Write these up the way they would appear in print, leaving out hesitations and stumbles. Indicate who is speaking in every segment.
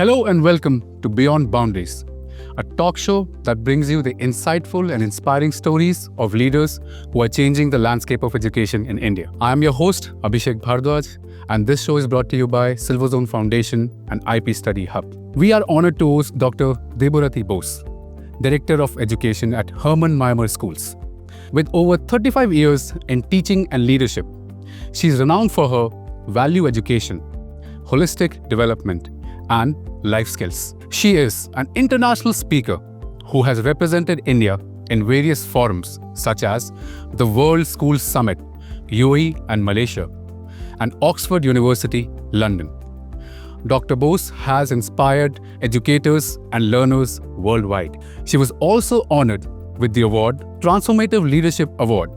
Speaker 1: Hello and welcome to Beyond Boundaries, a talk show that brings you the insightful and inspiring stories of leaders who are changing the landscape of education in India. I am your host, Abhishek Bhardwaj, and this show is brought to you by Silverzone Foundation and IP Study Hub. We are honored to host Dr. Deborati Bose, Director of Education at Hermann Gmeiner Schools. With over 35 years in teaching and leadership, she is renowned for her value education, holistic development, and life skills. She is an international speaker who has represented India in various forums such as the World Schools Summit, UAE and Malaysia, and Oxford University, London. Dr. Bose has inspired educators and learners worldwide. She was also honored with the award Transformative Leadership Award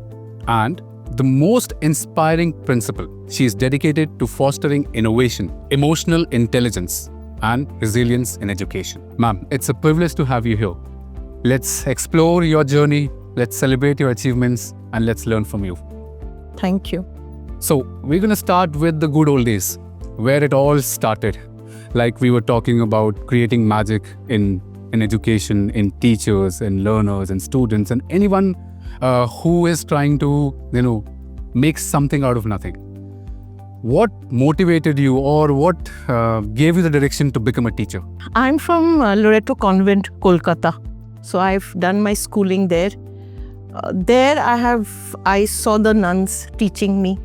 Speaker 1: and the most inspiring principle. She is dedicated to fostering innovation, emotional intelligence, and resilience in education. Ma'am, it's a privilege to have you here. Let's explore your journey, let's celebrate your achievements, and let's learn from you.
Speaker 2: Thank you.
Speaker 1: So, we're going to start with the good old days, where it all started. Like we were talking about creating magic in education, in teachers and learners and students and anyone who is trying to, make something out of nothing. What motivated you or what gave you the direction to become a teacher?
Speaker 2: I'm from Loreto Convent, Kolkata. So I've done my schooling there. There I saw the nuns teaching me.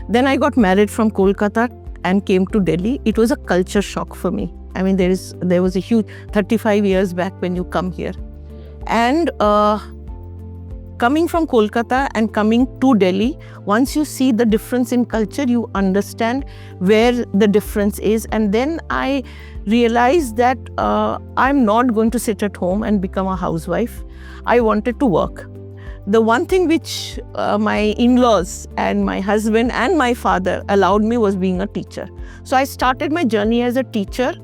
Speaker 2: Then I got married from Kolkata and came to Delhi. It was a culture shock for me. I mean, there was a huge 35 years back when you come here. And coming from Kolkata and coming to Delhi, once you see the difference in culture, you understand where the difference is. And then I realized that I'm not going to sit at home and become a housewife. I wanted to work. The one thing which my in-laws and my husband and my father allowed me was being a teacher. So I started my journey as a teacher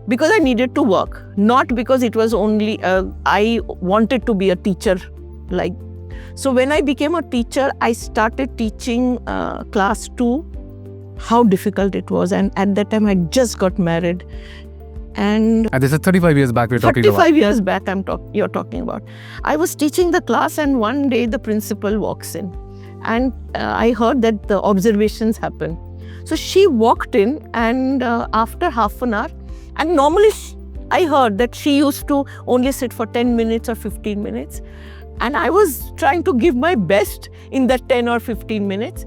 Speaker 2: because I needed to work, not because it was only I wanted to be a teacher. So when I became a teacher, I started teaching class 2, how difficult it was. And at that time, I just got married. And
Speaker 1: this is 35 years back we're talking about.
Speaker 2: 35 years back you're talking about. I was teaching the class and one day the principal walks in. And I heard that the observations happen. So she walked in and after half an hour, and normally I heard that she used to only sit for 10 minutes or 15 minutes. And I was trying to give my best in that 10 or 15 minutes.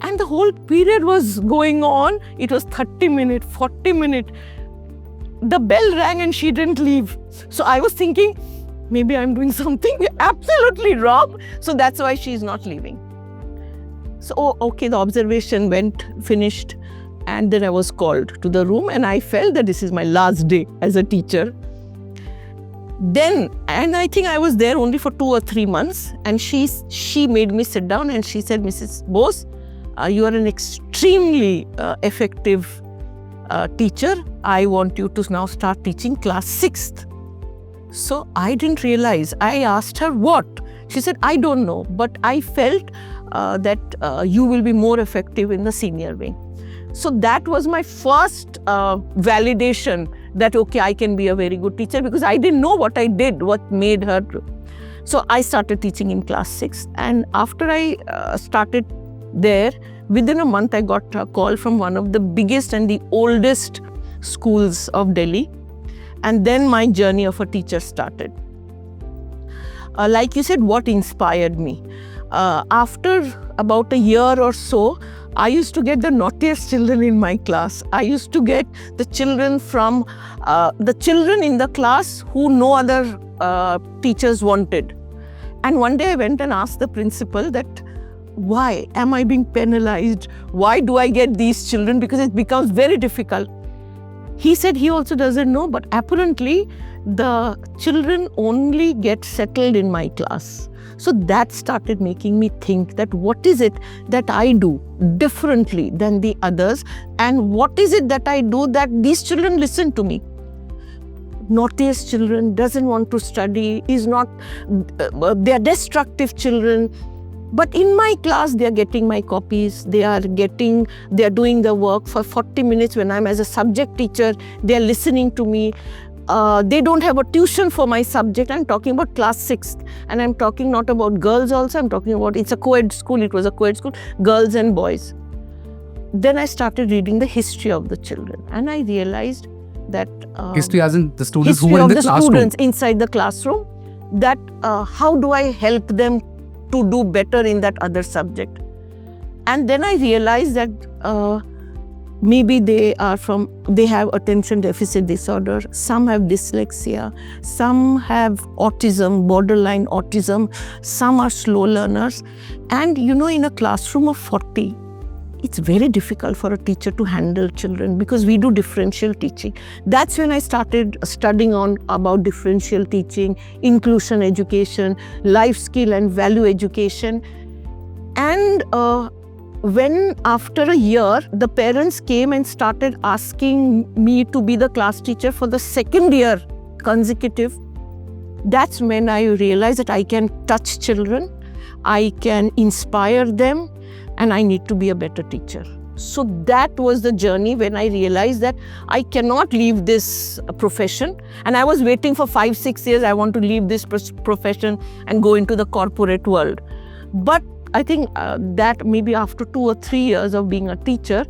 Speaker 2: And the whole period was going on. It was 30 minutes, 40 minutes. The bell rang and she didn't leave. So I was thinking, maybe I'm doing something absolutely wrong. So that's why she's not leaving. So, okay, the observation finished. And then I was called to the room and I felt that this is my last day as a teacher. And I think I was there only for 2 or 3 months. And she made me sit down and she said, Mrs. Bose, you are an extremely effective teacher. I want you to now start teaching class 6th. So I didn't realize. I asked her what? She said, I don't know, but I felt that you will be more effective in the senior wing. So that was my first validation that, okay, I can be a very good teacher because I didn't know what I did, what made her. So I started teaching in class 6. And after I started there, within a month, I got a call from one of the biggest and the oldest schools of Delhi. And then my journey of a teacher started. Like you said, what inspired me? After about a year or so, I used to get the naughtiest children in my class. I used to get the children from the children in the class who no other teachers wanted. And one day I went and asked the principal that, why am I being penalized? Why do I get these children? Because it becomes very difficult. He said he also doesn't know, but apparently the children only get settled in my class. So that started making me think that what is it that I do differently than the others, and what is it that I do that these children listen to me. Naughtiest children, doesn't want to study, is not, they are destructive children. But in my class, they are getting my copies. They are doing the work for 40 minutes when I'm as a subject teacher. They are listening to me. They don't have a tuition for my subject. I'm talking about class 6th. And I'm talking not about girls also. I'm talking about, it's a co-ed school. It was a co-ed school, girls and boys. Then I started reading the history of the children. And I realized that...
Speaker 1: history as in the students who
Speaker 2: history
Speaker 1: were in
Speaker 2: of
Speaker 1: the
Speaker 2: the
Speaker 1: classroom.
Speaker 2: students inside the classroom. That how do I help them to do better in that other subject? And then I realized that maybe they have attention deficit disorder, some have dyslexia, some have autism, borderline autism, some are slow learners. And in a classroom of 40, it's very difficult for a teacher to handle children because we do differential teaching. That's when I started studying about differential teaching, inclusion education, life skill and value education. And when after a year, the parents came and started asking me to be the class teacher for the second year consecutive, that's when I realized that I can touch children, I can inspire them, and I need to be a better teacher. So that was the journey when I realized that I cannot leave this profession. And I was waiting for 5-6 years, I want to leave this profession and go into the corporate world. But I think that maybe after 2 or 3 years of being a teacher,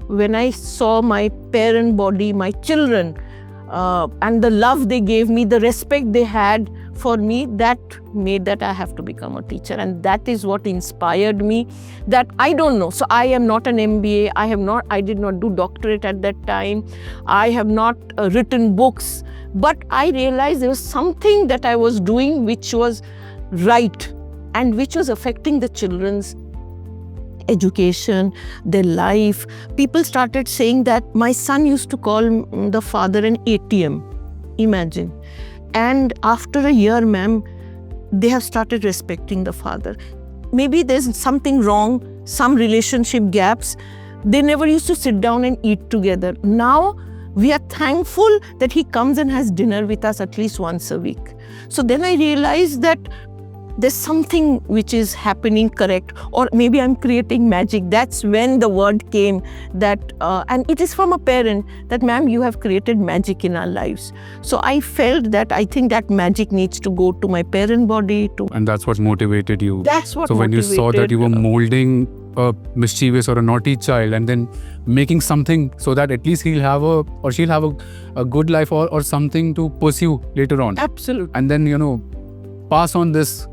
Speaker 2: when I saw my parent body, my children, and the love they gave me, the respect they had for me, that made that I have to become a teacher. And that is what inspired me, that I don't know. So I am not an MBA, I did not do doctorate at that time. I have not written books, but I realized there was something that I was doing which was right and which was affecting the children's education, their life. People started saying that my son used to call the father an ATM. Imagine. And after a year, ma'am, they have started respecting the father. Maybe there's something wrong, some relationship gaps. They never used to sit down and eat together. Now, we are thankful that he comes and has dinner with us at least once a week. So then I realized that there's something which is happening correct, or maybe I'm creating magic. That's when the word came that, and it is from a parent, that ma'am, you have created magic in our lives. So I felt that I think that magic needs to go to my parent body.
Speaker 1: And that's what motivated you.
Speaker 2: That's what
Speaker 1: So when you saw that you were molding a mischievous or a naughty child and then making something so that at least she'll have a good life or something to pursue later on.
Speaker 2: Absolutely.
Speaker 1: And then, pass on this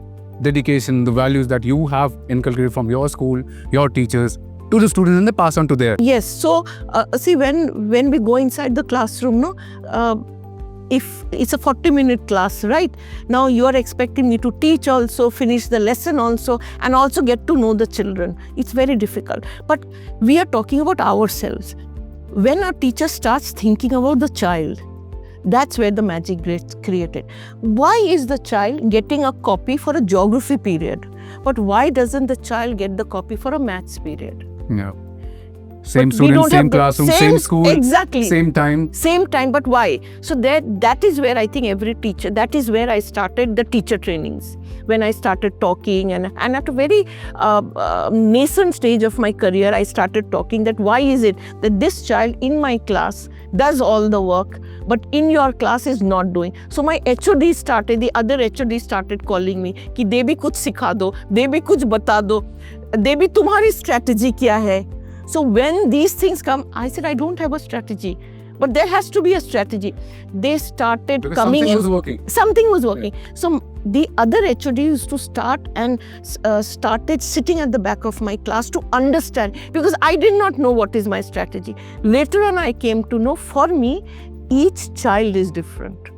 Speaker 1: dedication, the values that you have inculcated from your school, your teachers, to the students, and they pass on to their...
Speaker 2: Yes. So, see, when we go inside the classroom, if it's a 40-minute class, right? Now, you are expecting me to teach also, finish the lesson also, and also get to know the children. It's very difficult. But we are talking about ourselves. When a teacher starts thinking about the child, that's where the magic gets created. Why is the child getting a copy for a geography period? But why doesn't the child get the copy for a maths period?
Speaker 1: Yeah. Same student, same classroom, same school,
Speaker 2: exactly.
Speaker 1: Same time.
Speaker 2: Same time, but why? So that is where I think every teacher, that is where I started the teacher trainings. When I started talking and at a very nascent stage of my career, I started talking that why is it that this child in my class does all the work, but in your class is not doing. So my the other HOD started calling me कि दे भी कुछ सिखा दो, दे भी कुछ बता दो, दे भी तुम्हारी strategy क्या है? So when these things come, I said, I don't have a strategy. But there has to be a strategy. They started
Speaker 1: because
Speaker 2: coming
Speaker 1: something
Speaker 2: in.
Speaker 1: was working.
Speaker 2: Something was working.
Speaker 1: Yeah.
Speaker 2: So the other HOD used to start and started sitting at the back of my class to understand, because I did not know what is my strategy. Later on, I came to know, for me, each child is different.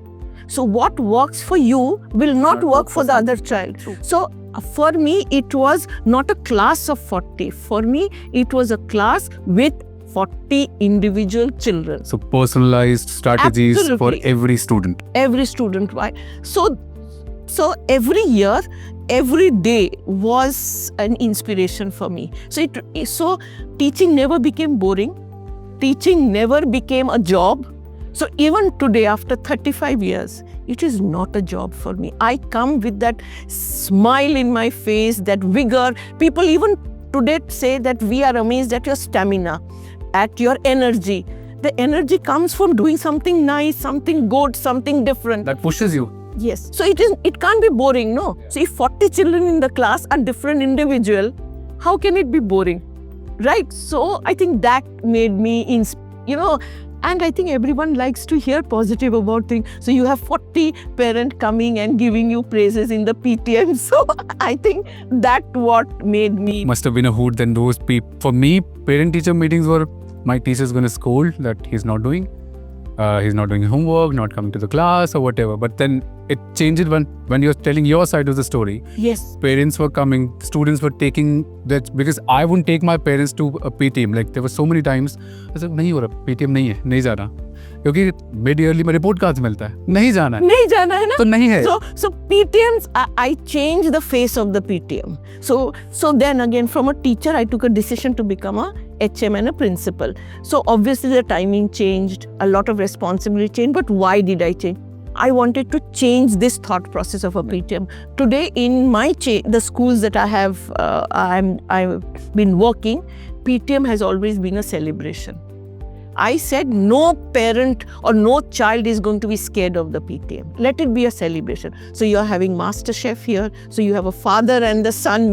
Speaker 2: So what works for you will not work for the other child. So for me, it was not a class of 40. For me, it was a class with 40 individual children.
Speaker 1: So personalized strategies
Speaker 2: Absolutely.
Speaker 1: For every student.
Speaker 2: Every student, right? So every year, every day was an inspiration for me. So teaching never became boring. Teaching never became a job. So even today, after 35 years, it is not a job for me. I come with that smile in my face, that vigor. People even today say that we are amazed at your stamina, at your energy. The energy comes from doing something nice, something good, something different.
Speaker 1: That pushes you.
Speaker 2: Yes. So it can't be boring, no? So if 40 children in the class are different individual, how can it be boring? Right? So I think that made me, and I think everyone likes to hear positive about things. So you have 40 parents coming and giving you praises in the PTM. So I think that what made me.
Speaker 1: Must have been a hoot then those people. For me, parent-teacher meetings were my teacher's going to scold that he's not doing homework, not coming to the class or whatever. But then it changed when you're telling your side of the story.
Speaker 2: Yes.
Speaker 1: Parents were coming, students were taking that, because I wouldn't take my parents to a PTM. Like there were so many times, I said, नहीं हो रहा, PTM नहीं है, नहीं जाना. क्योंकि mid-yearly में report cards मिलता है, नहीं जाना है ना, तो नहीं है.
Speaker 2: So PTMs, I changed the face of the PTM. So then again, from a teacher, I took a decision to become a HM and a principal. So obviously the timing changed, a lot of responsibility changed, but why did I change? I wanted to change this thought process of a PTM. Today in the schools that I have, I've been working, PTM has always been a celebration. I said no parent or no child is going to be scared of the PTM. Let it be a celebration. So you are having master chef here. So you have a father and the son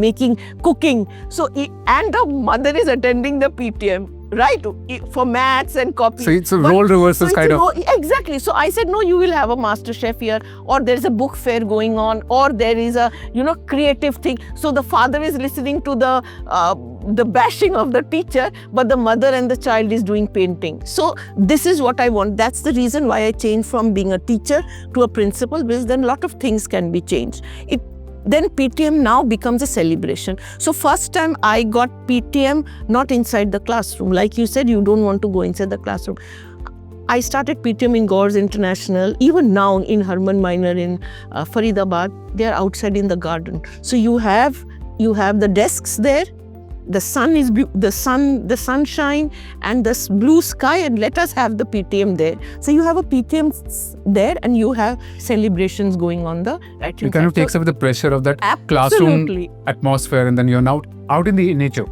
Speaker 2: cooking. So and the mother is attending the PTM, right? For maths and copy.
Speaker 1: So it's a role reversals kind of.
Speaker 2: Exactly. So I said, no, you will have a master chef here, or there's a book fair going on, or there is a, creative thing. So the father is listening to the bashing of the teacher, but the mother and the child is doing painting. So this is what I want. That's the reason why I changed from being a teacher to a principal, because then a lot of things can be changed. Then PTM now becomes a celebration. So first time I got PTM not inside the classroom. Like you said, you don't want to go inside the classroom. I started PTM in Gores International. Even now in Hermann Gmeiner in Faridabad, they are outside in the garden. So you have the desks there. The sun is the sunshine and the blue sky, and let us have the PTM there. So you have a PTM there, and you have celebrations going on the right.
Speaker 1: It kind of takes away the pressure of that classroom atmosphere, and then you're now out in the nature.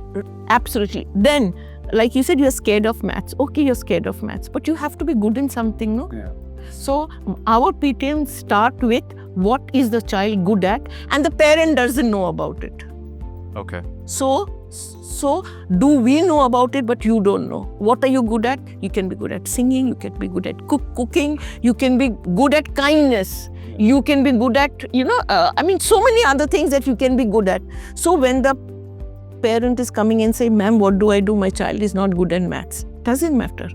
Speaker 2: Absolutely. Then, like you said, you're scared of maths. Okay, you're scared of maths, but you have to be good in something, no?
Speaker 1: Yeah.
Speaker 2: So our PTM start with what is the child good at, and the parent doesn't know about it.
Speaker 1: Okay.
Speaker 2: So do we know about it, but you don't know. What are you good at? You can be good at singing, you can be good at cooking, you can be good at kindness, you can be good at, so many other things that you can be good at. So when the parent is coming and say, ma'am, what do I do? My child is not good at maths. Doesn't matter.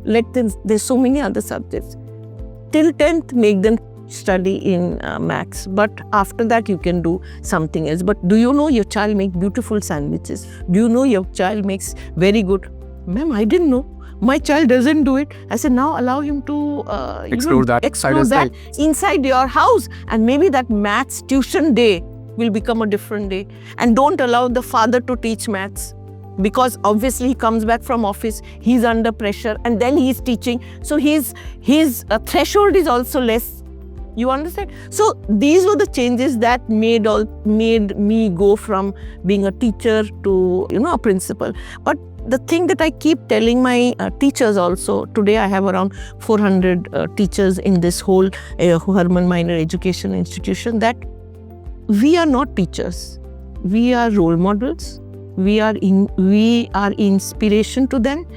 Speaker 2: Let them, there's so many other subjects. Till 10th, make them study in maths, but after that you can do something else. But do you know your child makes beautiful sandwiches? Do you know your child makes very good? Ma'am, I didn't know. My child doesn't do it. I said, now allow him to
Speaker 1: explore that
Speaker 2: inside your house, and maybe that maths tuition day will become a different day. And don't allow the father to teach maths, because obviously he comes back from office, he's under pressure, and then he's teaching. So his threshold is also less. You understand? So these were the changes that made me go from being a teacher to a principal. But the thing that I keep telling my teachers also, today I have around 400 teachers in this whole Hermann Gmeiner Education Institution, that we are not teachers. We are role models. We are inspiration to them.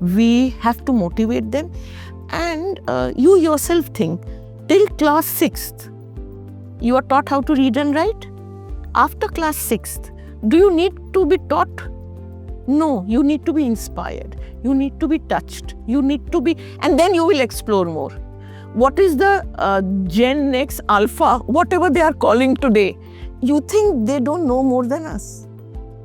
Speaker 2: We have to motivate them. And you yourself think, till class 6th, you are taught how to read and write. After class 6th, do you need to be taught? No, you need to be inspired. You need to be touched. You need to be, and then you will explore more. What is the Gen X, Alpha, whatever they are calling today? You think they don't know more than us.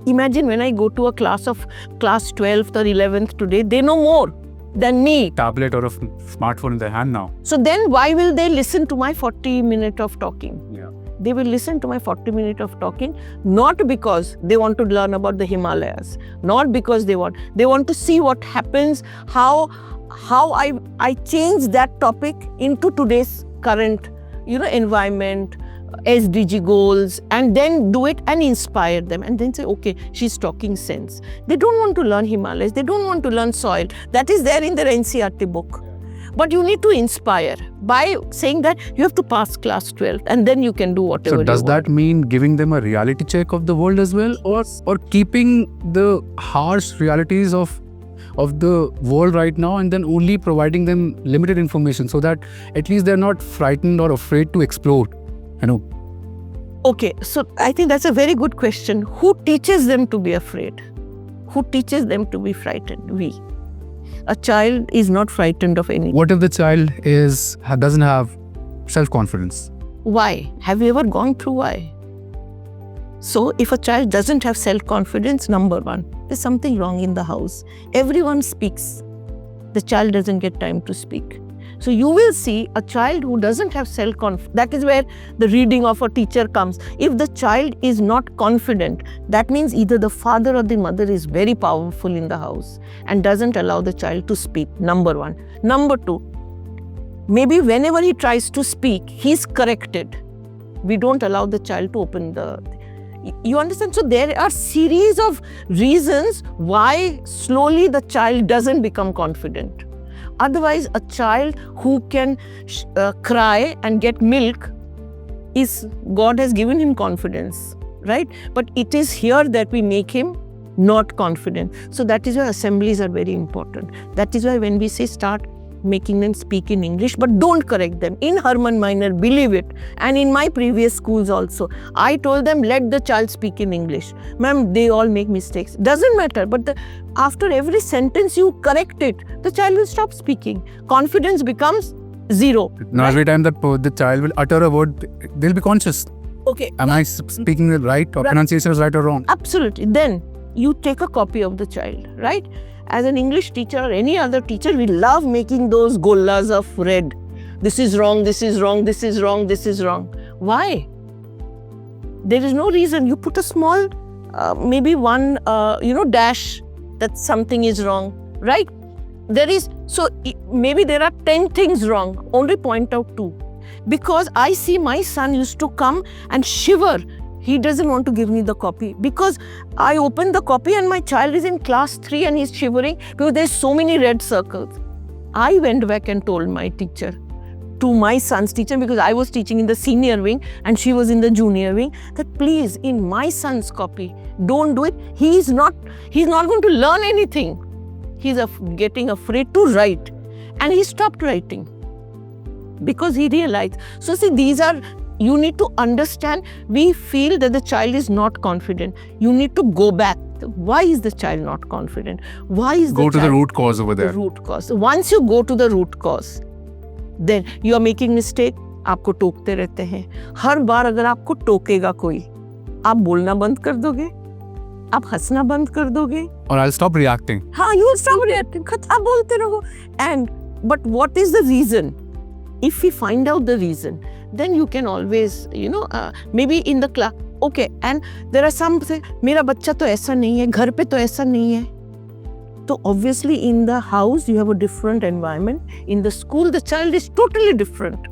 Speaker 2: Imagine when I go to a class of class 12th or 11th today, they know more than me.
Speaker 1: Tablet or a smartphone in their hand now.
Speaker 2: So then why will they listen to my 40 minutes of talking?
Speaker 1: Yeah.
Speaker 2: They will listen to my 40 minutes of talking, not because they want to learn about the Himalayas, not because they want to see what happens, how I change that topic into today's current, environment, SDG goals, and then do it and inspire them, and then say, okay, she's talking sense. They don't want to learn Himalayas, they don't want to learn soil. That is there in their NCERT book. But you need to inspire by saying that you have to pass class 12 and then you can do whatever you want.
Speaker 1: So does that mean giving them a reality check of the world as well, or keeping the harsh realities of the world right now and then only providing them limited information so that at least they're not frightened or afraid to explore?
Speaker 2: Okay, so I think that's a very good question. Who teaches them to be afraid? Who teaches them to be frightened? We. A child is not frightened of anything.
Speaker 1: What if the child doesn't have self-confidence?
Speaker 2: Why? Have you ever gone through why? So if a child doesn't have self-confidence, number one, there's something wrong in the house. Everyone speaks. The child doesn't get time to speak. So you will see a child who doesn't have self-confidence. That is where the reading of a teacher comes. If the child is not confident, that means either the father or the mother is very powerful in the house and doesn't allow the child to speak, number one. Number two, maybe whenever he tries to speak, he's corrected. We don't allow the child to open you understand? So there are series of reasons why slowly the child doesn't become confident. Otherwise, a child who can cry and get milk, God has given him confidence, right? But it is here that we make him not confident. So that is why assemblies are very important. That is why when we say start making them speak in English, but don't correct them. In Hermann Gmeiner, believe it, and in my previous schools also, I told them, let the child speak in English. Ma'am, they all make mistakes. Doesn't matter, but after every sentence you correct it, the child will stop speaking. Confidence becomes zero.
Speaker 1: Now, every time that the child will utter a word, they'll be conscious.
Speaker 2: Okay.
Speaker 1: Am I speaking it right, or pronunciation is right or wrong?
Speaker 2: Absolutely. Then you take a copy of the child, right? As an English teacher or any other teacher, we love making those gollas of red. This is wrong, this is wrong, this is wrong, this is wrong. Why? There is no reason. You put a small, maybe one, dash that something is wrong, right? Maybe there are 10 things wrong. Only point out 2. Because I see my son used to come and shiver. He doesn't want to give me the copy because I opened the copy and my child is in class 3 and he's shivering because there's so many red circles. I went back and told my teacher, to my son's teacher, because I was teaching in the senior wing and she was in the junior wing, that please, in my son's copy, don't do it. He's not going to learn anything. He's getting afraid to write. And he stopped writing because he realized. So see, you need to understand, we feel that the child is not confident. You need to go back. Why is the child not confident? Why is
Speaker 1: Go to the root cause over there.
Speaker 2: The root cause. Once you go to the root cause, then you are making mistake. आपको टोकते रहते हैं. हर बार अगर आपको टोकेगा कोई, आप बोलना बंद कर दोगे, आप हंसना बंद कर दोगे.
Speaker 1: Or I'll stop reacting.
Speaker 2: हाँ, you will stop reacting. आप बोलते रहो. But what is the reason? If we find out the reason, then you can always, maybe in the class, okay, and there are some say, मेरा बच्चा तो ऐसा नहीं है, घर पे तो ऐसा नहीं है. So obviously in the house you have a different environment. In the school the child is totally different.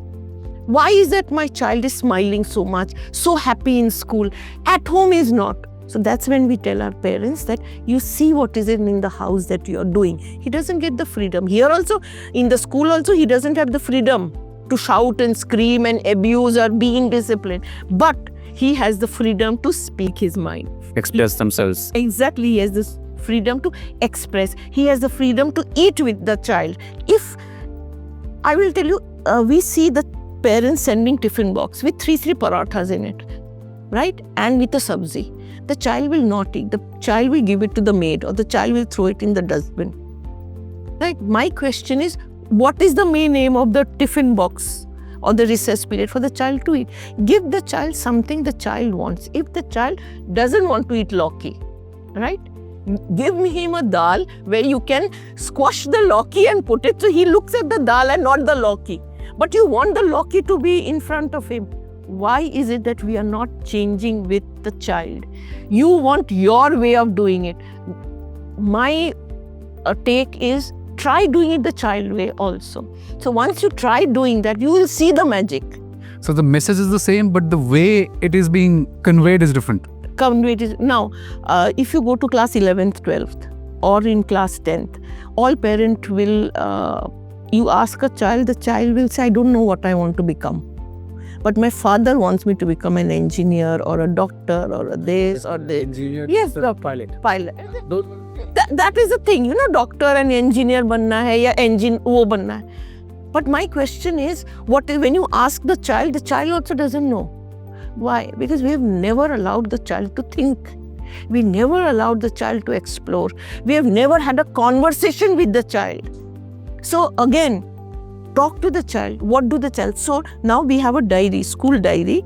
Speaker 2: Why is that my child is smiling so much, so happy in school, at home is not? So that's when we tell our parents that you see what is in the house that you are doing. He doesn't get the freedom. Here also, in the school also, he doesn't have the freedom to shout and scream and abuse or being disciplined. But he has the freedom to speak his mind.
Speaker 1: Express themselves.
Speaker 2: Exactly, he has this freedom to express. He has the freedom to eat with the child. If, I will tell you, we see the parents sending tiffin box with 3 parathas in it, right? And with a sabzi. The child will not eat. The child will give it to the maid or the child will throw it in the dustbin. Right? My question is, what is the main aim of the tiffin box or the recess period? For the child to eat. Give the child something the child wants. If the child doesn't want to eat lauki, right? Give him a dal where you can squash the lauki and put it so he looks at the dal and not the lauki. But you want the lauki to be in front of him. why is it that we are not changing with the child? You want your way of doing it. My take is, try doing it the child way also. So once you try doing that, you will see the magic.
Speaker 1: So the message is the same, but the way it is being conveyed is different.
Speaker 2: Now, if you go to class 11th, 12th or in class 10th, all parent will, you ask a child, the child will say, I don't know what I want to become. But my father wants me to become an engineer or a doctor or a this or this.
Speaker 1: Engineer,
Speaker 2: yes,
Speaker 1: the pilot.
Speaker 2: That is the thing, doctor and engineer banna hai ya engine wo banna hai. But my question is, when you ask the child also doesn't know. Why? Because we have never allowed the child to think. We never allowed the child to explore. We have never had a conversation with the child. So again, talk to the child. What do the child? So now we have a diary, school diary,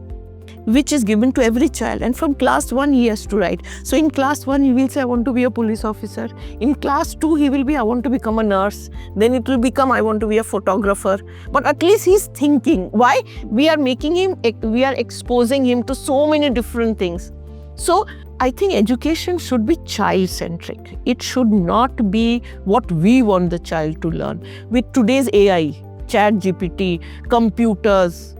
Speaker 2: which is given to every child. And from class 1, he has to write. So in class 1, he will say, I want to be a police officer. In class 2, he will be, I want to become a nurse. Then it will become, I want to be a photographer. But at least he's thinking. Why? We are exposing him to so many different things. So I think education should be child-centric. It should not be what we want the child to learn. With today's AI, Chat GPT, computers,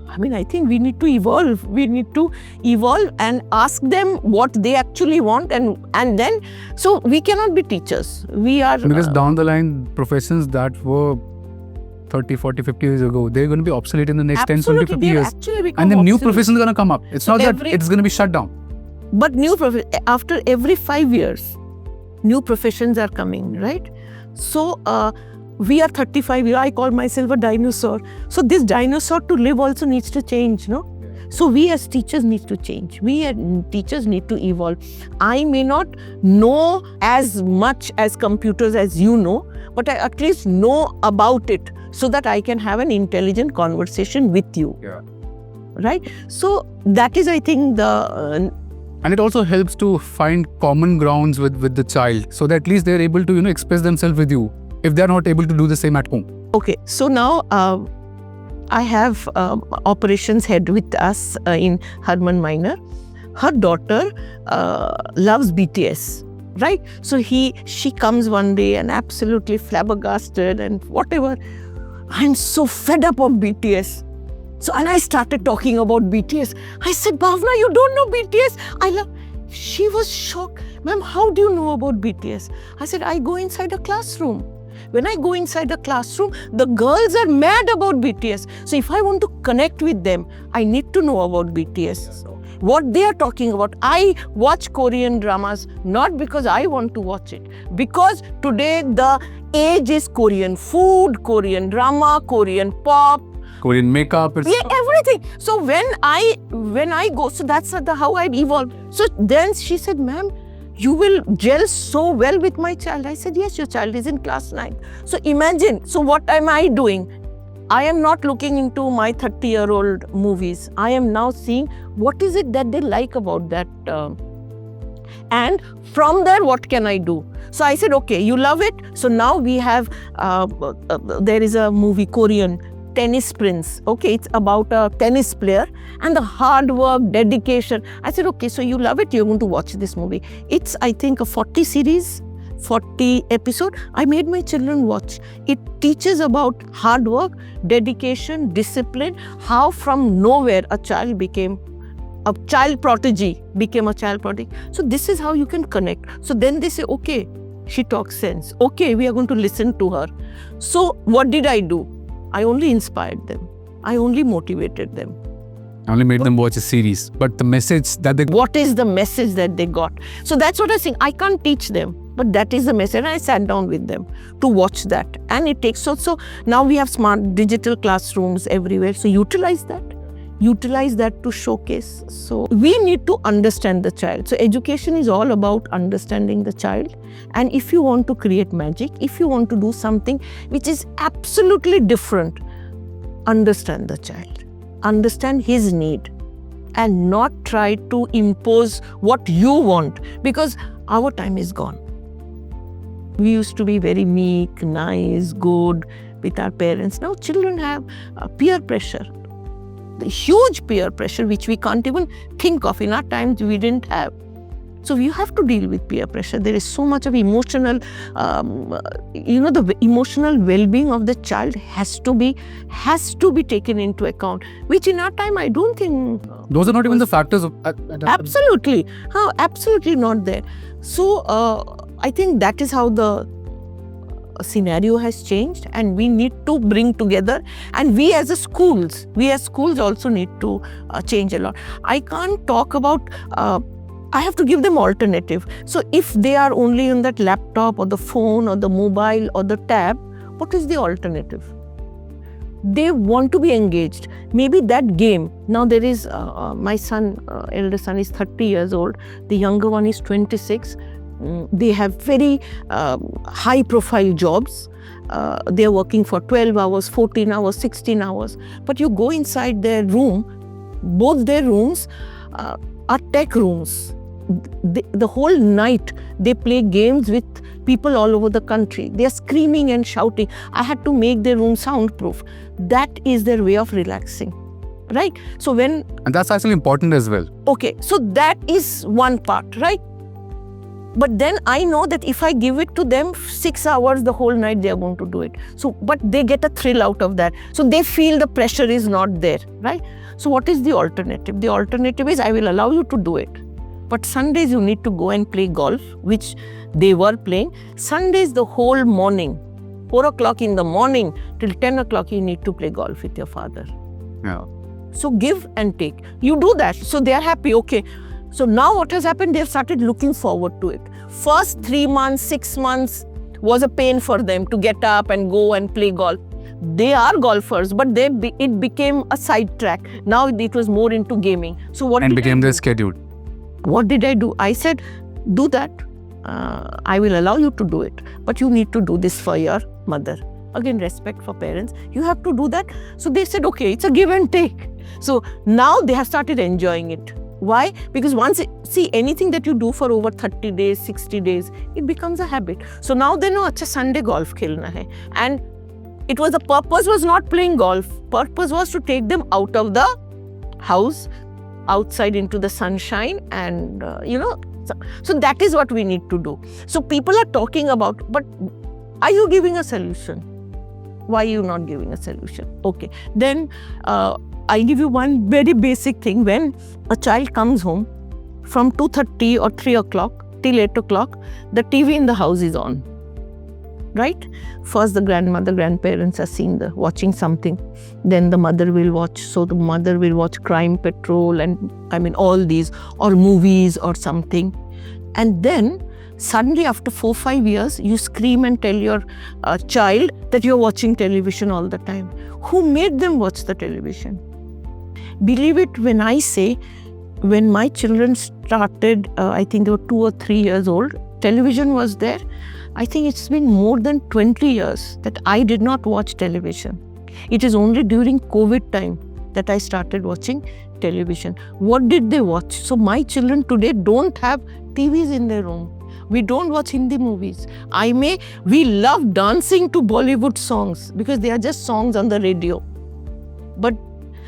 Speaker 2: I think we need to evolve. We need to evolve and ask them what they actually want, and then, so we cannot be teachers. We are...
Speaker 1: Because down the line, professions that were 30, 40, 50 years ago, they're going to be obsolete in the next 10, 20, 50 years. And then new professions are going to come up. It's not that it's going to be shut down.
Speaker 2: But after every 5 years, new professions are coming, right? So, we are 35 years, I call myself a dinosaur. So this dinosaur to live also needs to change, no? So we as teachers need to change. We as teachers need to evolve. I may not know as much as computers as you know, but I at least know about it so that I can have an intelligent conversation with you.
Speaker 1: Yeah.
Speaker 2: Right? So that is, I think, the...
Speaker 1: and it also helps to find common grounds with the child, so that at least they're able to, express themselves with you, if they're not able to do the same at home.
Speaker 2: Okay, so now I have operations head with us in Hermann Gmeiner. Her daughter loves BTS, right? So she comes one day and absolutely flabbergasted and whatever. I'm so fed up of BTS. So, and I started talking about BTS. I said, Bhavna, you don't know BTS? She was shocked. Ma'am, how do you know about BTS? I said, I go inside a classroom. When I go inside a classroom, the girls are mad about BTS. So if I want to connect with them, I need to know about BTS. What they are talking about. I watch Korean dramas not because I want to watch it. Because today the age is Korean food, Korean drama, Korean pop,
Speaker 1: Korean makeup.
Speaker 2: Yeah, everything. So when I go, so that's how I evolved. So then she said, ma'am, you will gel so well with my child. I said, yes, your child is in class 9. So imagine, so what am I doing? I am not looking into my 30-year-old movies. I am now seeing what is it that they like about that. And from there, what can I do? So I said, okay, you love it. So now we have, there is a movie, Korean, Tennis Prince. Okay, it's about a tennis player and the hard work, dedication. I said, okay, so you love it, you're going to watch this movie. It's, I think, a 40 series, 40 episode. I made my children watch. It teaches about hard work, dedication, discipline, how from nowhere a child became a child prodigy, became a child prodigy. So this is how you can connect. So then they say, okay, she talks sense. Okay, we are going to listen to her. So what did I do? I only inspired them. I only motivated them.
Speaker 1: I only made them watch a series. But the message that they...
Speaker 2: What is the message that they got? So that's what I think. I can't teach them, but that is the message. And I sat down with them to watch that. And it takes so now we have smart digital classrooms everywhere. So utilize that. Utilize that to showcase. So we need to understand the child. So education is all about understanding the child. And if you want to create magic, if you want to do something which is absolutely different, understand the child. Understand his need and not try to impose what you want, because our time is gone. We used to be very meek, nice, good with our parents. Now children have peer pressure. the huge peer pressure which we can't even think of. In our times, we didn't have. So you have to deal with peer pressure. There is so much of emotional, the emotional well-being of the child has to be taken into account, which in our time, I don't think.
Speaker 1: Those are not even the factors of...
Speaker 2: Absolutely. Absolutely not there. So I think that is how the scenario has changed, and we need to bring together, and we as schools also need to change a lot. I can't talk about... I have to give them alternative. So if they are only on that laptop or the phone or the mobile or the tab, what is the alternative? They want to be engaged. Maybe that game. Now there is, my son, elder son is 30 years old. The younger one is 26. They have very high profile jobs. They are working for 12 hours, 14 hours, 16 hours. But you go inside their room, both their rooms are tech rooms. The whole night they play games with people all over the country. They are screaming and shouting. I had to make their room soundproof. That is their way of relaxing, right? So and
Speaker 1: that's actually important as well.
Speaker 2: Okay, so that is one part, right? But then I know that if I give it to them 6 hours the whole night, they are going to do it. So, but they get a thrill out of that. So they feel the pressure is not there, right? So what is the alternative? The alternative is I will allow you to do it. But Sundays you need to go and play golf, which they were playing. Sundays the whole morning, 4 o'clock in the morning till 10 o'clock you need to play golf with your father.
Speaker 1: Yeah.
Speaker 2: So give and take. You do that. So they are happy. Okay. So now what has happened? They have started looking forward to it. First 3 months, 6 months was a pain for them to get up and go and play golf. They are golfers, but it became a sidetrack. Now it was more into gaming. So what?
Speaker 1: And became their schedule.
Speaker 2: What did I do? I said, do that. I will allow you to do it. But you need to do this for your mother. Again, respect for parents. You have to do that. So they said, okay, it's a give and take. So now they have started enjoying it. Why? Because once, anything that you do for over 30 days, 60 days, it becomes a habit. So now they know, acha Sunday golf khelna hai. And the purpose was not playing golf. Purpose was to take them out of the house, outside into the sunshine, and so that is what we need to do. So people are talking about, but are you giving a solution? Why are you not giving a solution? Okay, then I'll give you one very basic thing. When a child comes home from 2:30 or 3 o'clock till 8 o'clock, the TV in the house is on. Right? First the grandmother, grandparents are watching something. Then the mother will watch. So the mother will watch Crime Patrol and all these, or movies or something. And then suddenly after 4-5 years, you scream and tell your child that you're watching television all the time. Who made them watch the television? Believe it when I say, when my children started, I think they were 2 or 3 years old, television was there. I think it's been more than 20 years that I did not watch television. It is only during COVID time that I started watching television. What did they watch? So my children today don't have TVs in their room. We don't watch Hindi movies. We love dancing to Bollywood songs because they are just songs on the radio. But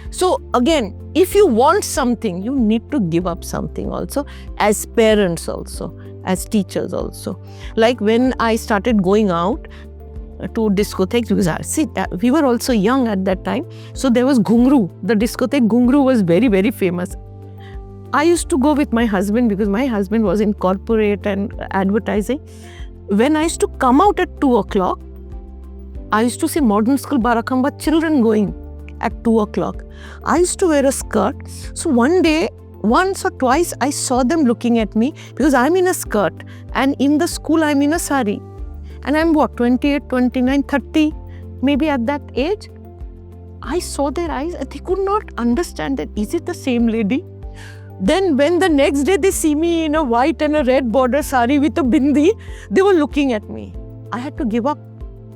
Speaker 2: so again, if you want something, you need to give up something also, as parents also, as teachers also. Like when I started going out to discotheques, because we were also young at that time. So there was Ghungru. The discotheque Ghungru was very, very famous. I used to go with my husband because my husband was in corporate and advertising. When I used to come out at 2 o'clock, I used to see modern school Barakhamba children going at 2 o'clock. I used to wear a skirt. So one day, once or twice, I saw them looking at me because I'm in a skirt and in the school I'm in a sari. And I'm 28, 29, 30, maybe at that age. I saw their eyes and they could not understand that, is it the same lady? Then when the next day they see me in a white and a red border sari with a bindi, they were looking at me. I had to give up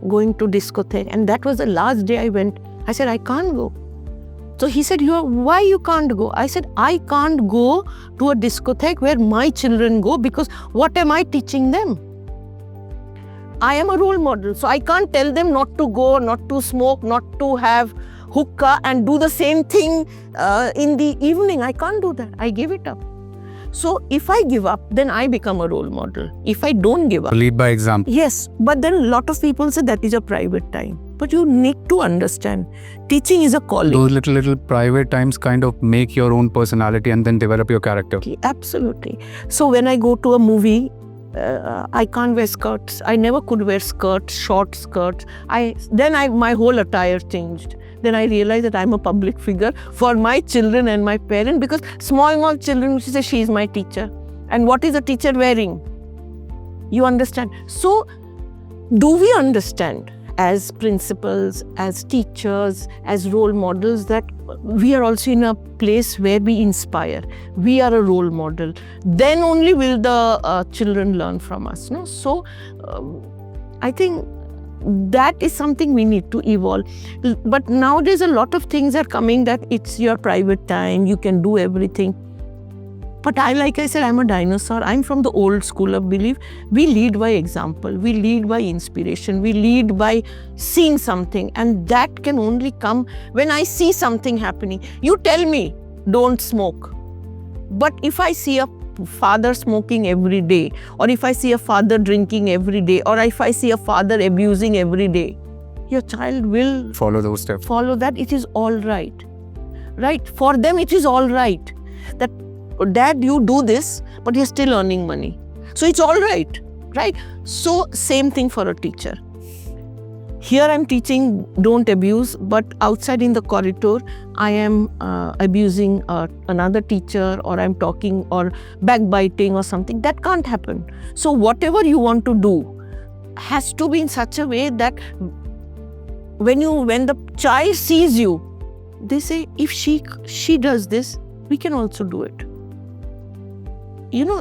Speaker 2: going to discotheque, and that was the last day I went. I said, I can't go. So he said, why you can't go? I said, I can't go to a discotheque where my children go because what am I teaching them? I am a role model, so I can't tell them not to go, not to smoke, not to have hookah and do the same thing in the evening. I can't do that. I gave it up. So if I give up, then I become a role model. If I don't give up.
Speaker 1: Lead by example.
Speaker 2: Yes, but then a lot of people say that is a private time. But you need to understand, teaching is a calling.
Speaker 1: Those little private times kind of make your own personality and then develop your character.
Speaker 2: Absolutely. So when I go to a movie, I can't wear skirts. I never could wear skirts, short skirts. My whole attire changed. Then I realized that I'm a public figure for my children and my parents, because small children say she is my teacher. And what is a teacher wearing? You understand? So do we understand as principals, as teachers, as role models, that we are also in a place where we inspire. We are a role model. Then only will the children learn from us. No? So I think that is something we need to evolve. But nowadays a lot of things are coming that it's your private time, you can do everything. But like I said, I'm a dinosaur. I'm from the old school of belief. We lead by example. We lead by inspiration. We lead by seeing something. And that can only come when I see something happening. You tell me, don't smoke. But if I see a father smoking every day, or if I see a father drinking every day, or if I see a father abusing every day, your child will
Speaker 1: follow those steps.
Speaker 2: Follow that. It is all right. Right? For them, it is all right. That Dad, you do this, but you're still earning money. So it's all right, right? So same thing for a teacher. Here I'm teaching don't abuse, but outside in the corridor, I am abusing another teacher, or I'm talking or backbiting or something. That can't happen. So whatever you want to do has to be in such a way that when the child sees you, they say, if she does this, we can also do it.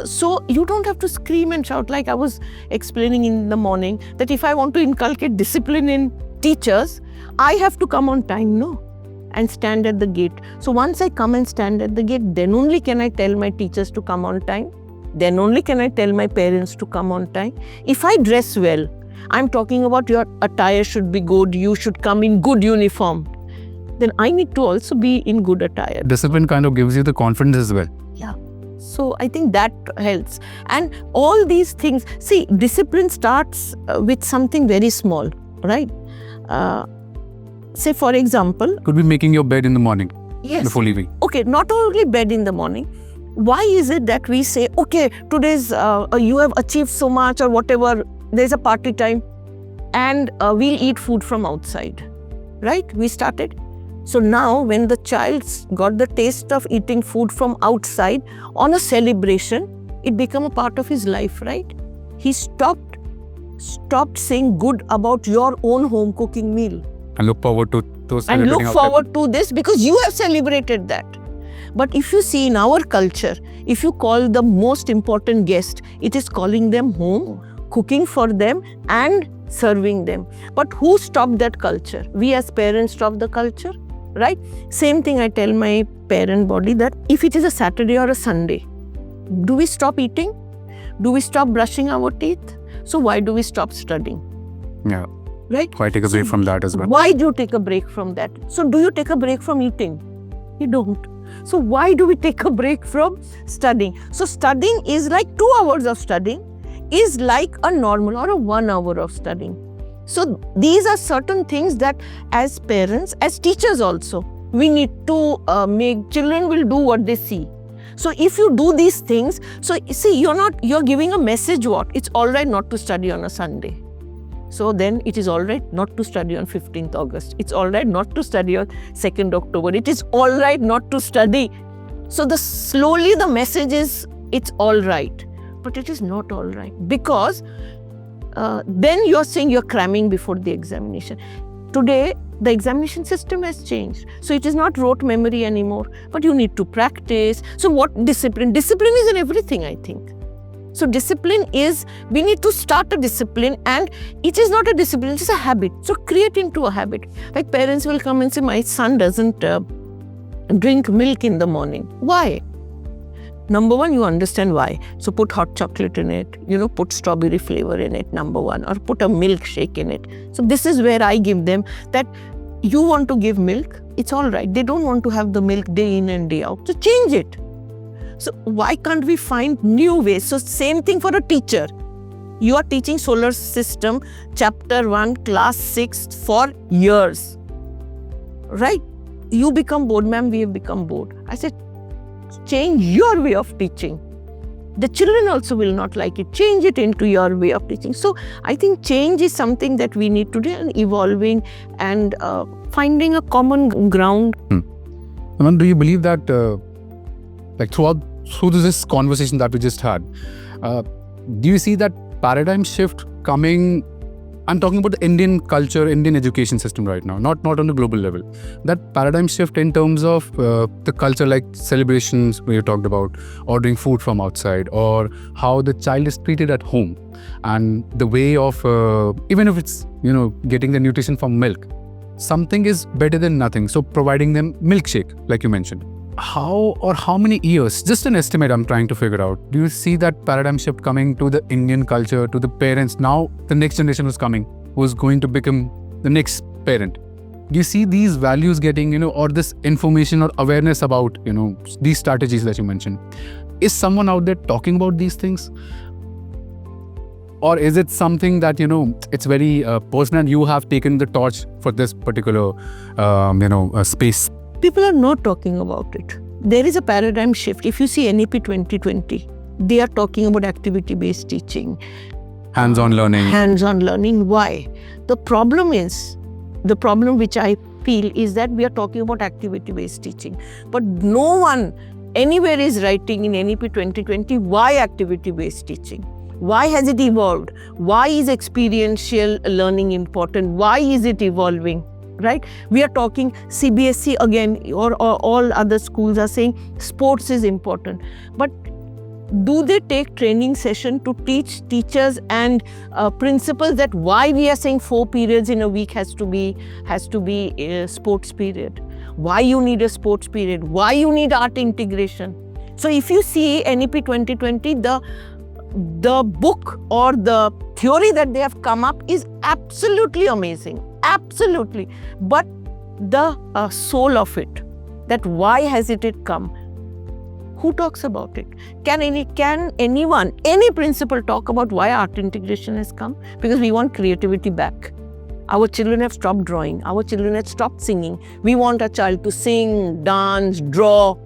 Speaker 2: So you don't have to scream and shout. Like I was explaining in the morning, that if I want to inculcate discipline in teachers, I have to come on time, and stand at the gate. So once I come and stand at the gate, then only can I tell my teachers to come on time. Then only can I tell my parents to come on time. If I dress well, I'm talking about your attire should be good, you should come in good uniform. Then I need to also be in good attire.
Speaker 1: Discipline kind of gives you the confidence as well.
Speaker 2: Yeah. So I think that helps. And all these things, see, discipline starts with something very small, right? Say for example.
Speaker 1: Could be making your bed in the morning.
Speaker 2: Yes.
Speaker 1: Before leaving.
Speaker 2: Okay, not only bed in the morning. Why is it that we say, okay, today's you have achieved so much or whatever, there's a party time and we'll eat food from outside, right? We started. So now when the child got the taste of eating food from outside on a celebration, it became a part of his life, right? He stopped saying good about your own home cooking meal.
Speaker 1: And look forward to those.
Speaker 2: And look forward to this because you have celebrated that. But if you see in our culture, if you call the most important guest, it is calling them home, cooking for them and serving them. But who stopped that culture? We as parents stopped the culture. Right? Same thing I tell my parent body, that if it is a Saturday or a Sunday, do we stop eating? Do we stop brushing our teeth? So why do we stop studying?
Speaker 1: Yeah.
Speaker 2: Right?
Speaker 1: Why take a break from that as well?
Speaker 2: Why do you take a break from that? So do you take a break from eating? You don't. So why do we take a break from studying? So studying is like 2 hours of studying is like a normal or a 1 hour of studying. So these are certain things that as parents, as teachers also, we need to make. Children will do what they see. So if you do these things, so see, you're giving a message what? It's all right not to study on a Sunday. So then it is all right not to study on 15th August. It's all right not to study on 2nd October. It is all right not to study. So slowly the message is, it's all right. But it is not all right because then you're saying you're cramming before the examination. Today, the examination system has changed. So it is not rote memory anymore, but you need to practice. So what discipline? Discipline is in everything, I think. So discipline is, we need to start a discipline, and it is not a discipline, it is a habit. So create into a habit. Like parents will come and say, my son doesn't drink milk in the morning. Why? Number one, you understand why. So put hot chocolate in it, put strawberry flavor in it, number one, or put a milkshake in it. So this is where I give them that You want to give milk, it's all right. They don't want to have the milk day in and day out. So change it. So why can't we find new ways? So same thing for a teacher. You are teaching solar system, chapter 1, class 6 for years. Right? You become bored, ma'am, we have become bored. I said, change your way of teaching. The children also will not like it. Change it into your way of teaching. So I think change is something that we need to do, and evolving and finding a common ground.
Speaker 1: Aman, do you believe that through this conversation that we just had, do you see that paradigm shift coming? I'm talking about the Indian culture, Indian education system right now, not on the global level. That paradigm shift in terms of the culture, like celebrations where you talked about, ordering food from outside, or how the child is treated at home, and the way of, even if it's, getting the nutrition from milk, something is better than nothing. So providing them milkshake, like you mentioned. How many years, just an estimate I'm trying to figure out, do you see that paradigm shift coming to the Indian culture, to the parents? Now the next generation who's coming, who's going to become the next parent. Do you see these values getting, or this information or awareness about, these strategies that you mentioned? Is someone out there talking about these things? Or is it something that, it's very personal and you have taken the torch for this particular, space?
Speaker 2: People are not talking about it. There is a paradigm shift. If you see NEP 2020, they are talking about activity-based teaching.
Speaker 1: Hands-on learning.
Speaker 2: Hands-on learning. Why? The problem which I feel is that we are talking about activity-based teaching. But no one anywhere is writing in NEP 2020 why activity-based teaching. Why has it evolved? Why is experiential learning important? Why is it evolving? Right? We are talking CBSE again, or all other schools are saying sports is important. But do they take training session to teach teachers and principals that why we are saying 4 periods in a week has to be a sports period? Why you need a sports period? Why you need art integration? So if you see NEP 2020, the book or the theory that they have come up is absolutely amazing. Absolutely. But the soul of it, that why has it come? Who talks about it? Can anyone, any principal talk about why art integration has come? Because we want creativity back. Our children have stopped drawing. Our children have stopped singing. We want a child to sing, dance, draw,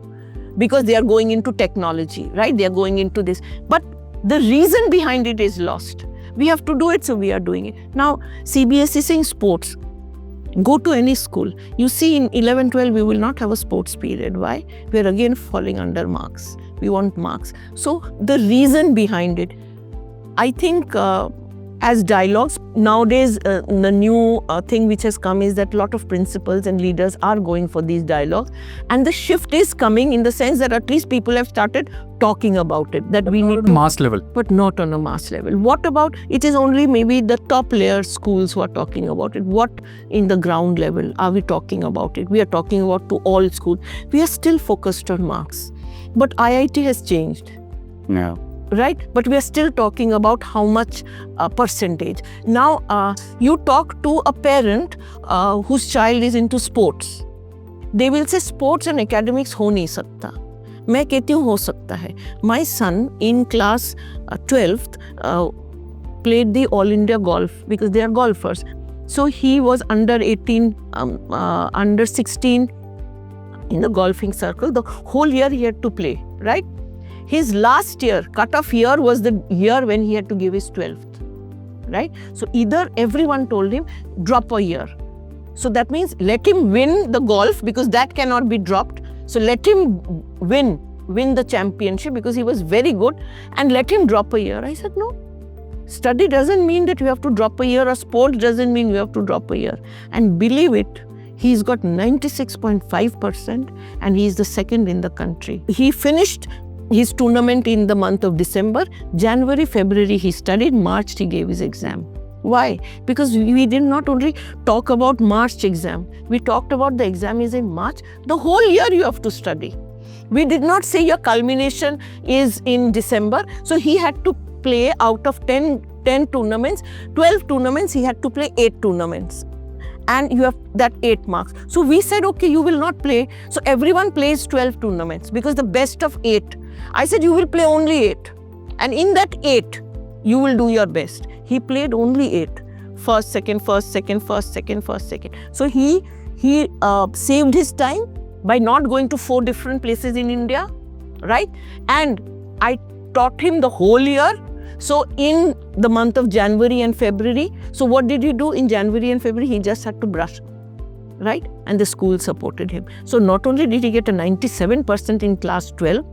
Speaker 2: because they are going into technology, right? They are going into this. But the reason behind it is lost. We have to do it, so we are doing it. Now, CBSE is saying sports. Go to any school. You see in 11, 12, we will not have a sports period. Why? We are again falling under marks. We want marks. So the reason behind it, I think as dialogues, nowadays the new thing which has come is that a lot of principals and leaders are going for these dialogues. And the shift is coming in the sense that at least people have started talking about it. That we need
Speaker 1: mass level.
Speaker 2: But not on a mass level. What about, it is only maybe the top layer schools who are talking about it. What in the ground level are we talking about it? We are talking about to all schools. We are still focused on marks. But IIT has changed.
Speaker 1: Yeah.
Speaker 2: Right? But we are still talking about how much percentage. Now, you talk to a parent whose child is into sports. They will say sports and academics हो नहीं सकता. मैं कहती हूँ हो सकता है. My son in class 12th played the All India Golf because they are golfers. So he was under 18, under 16 in the golfing circle. The whole year he had to play, right? His last year, cut-off year, was the year when he had to give his 12th, right? So either everyone told him, drop a year. So that means let him win the golf because that cannot be dropped. So let him win the championship because he was very good, and let him drop a year. I said, no. Study doesn't mean that you have to drop a year, or sports doesn't mean you have to drop a year. And believe it, he's got 96.5% and he's the second in the country. He finished his tournament in the month of December. January, February he studied, March he gave his exam. Why? Because we did not only talk about March exam, we talked about the exam is in March. The whole year you have to study. We did not say your culmination is in December. So he had to play out of 10 tournaments, 12 tournaments, he had to play 8 tournaments. and you have that 8 marks. So we said, okay, you will not play. So everyone plays 12 tournaments because the best of 8. I said, you will play only 8. And in that 8, you will do your best. He played only 8. First, second, first, second, first, second, first, second. So he saved his time by not going to 4 different places in India, right? And I taught him the whole year. So in the month of January and February, so what did he do in January and February? He just had to brush, right? And the school supported him. So not only did he get a 97% in class 12,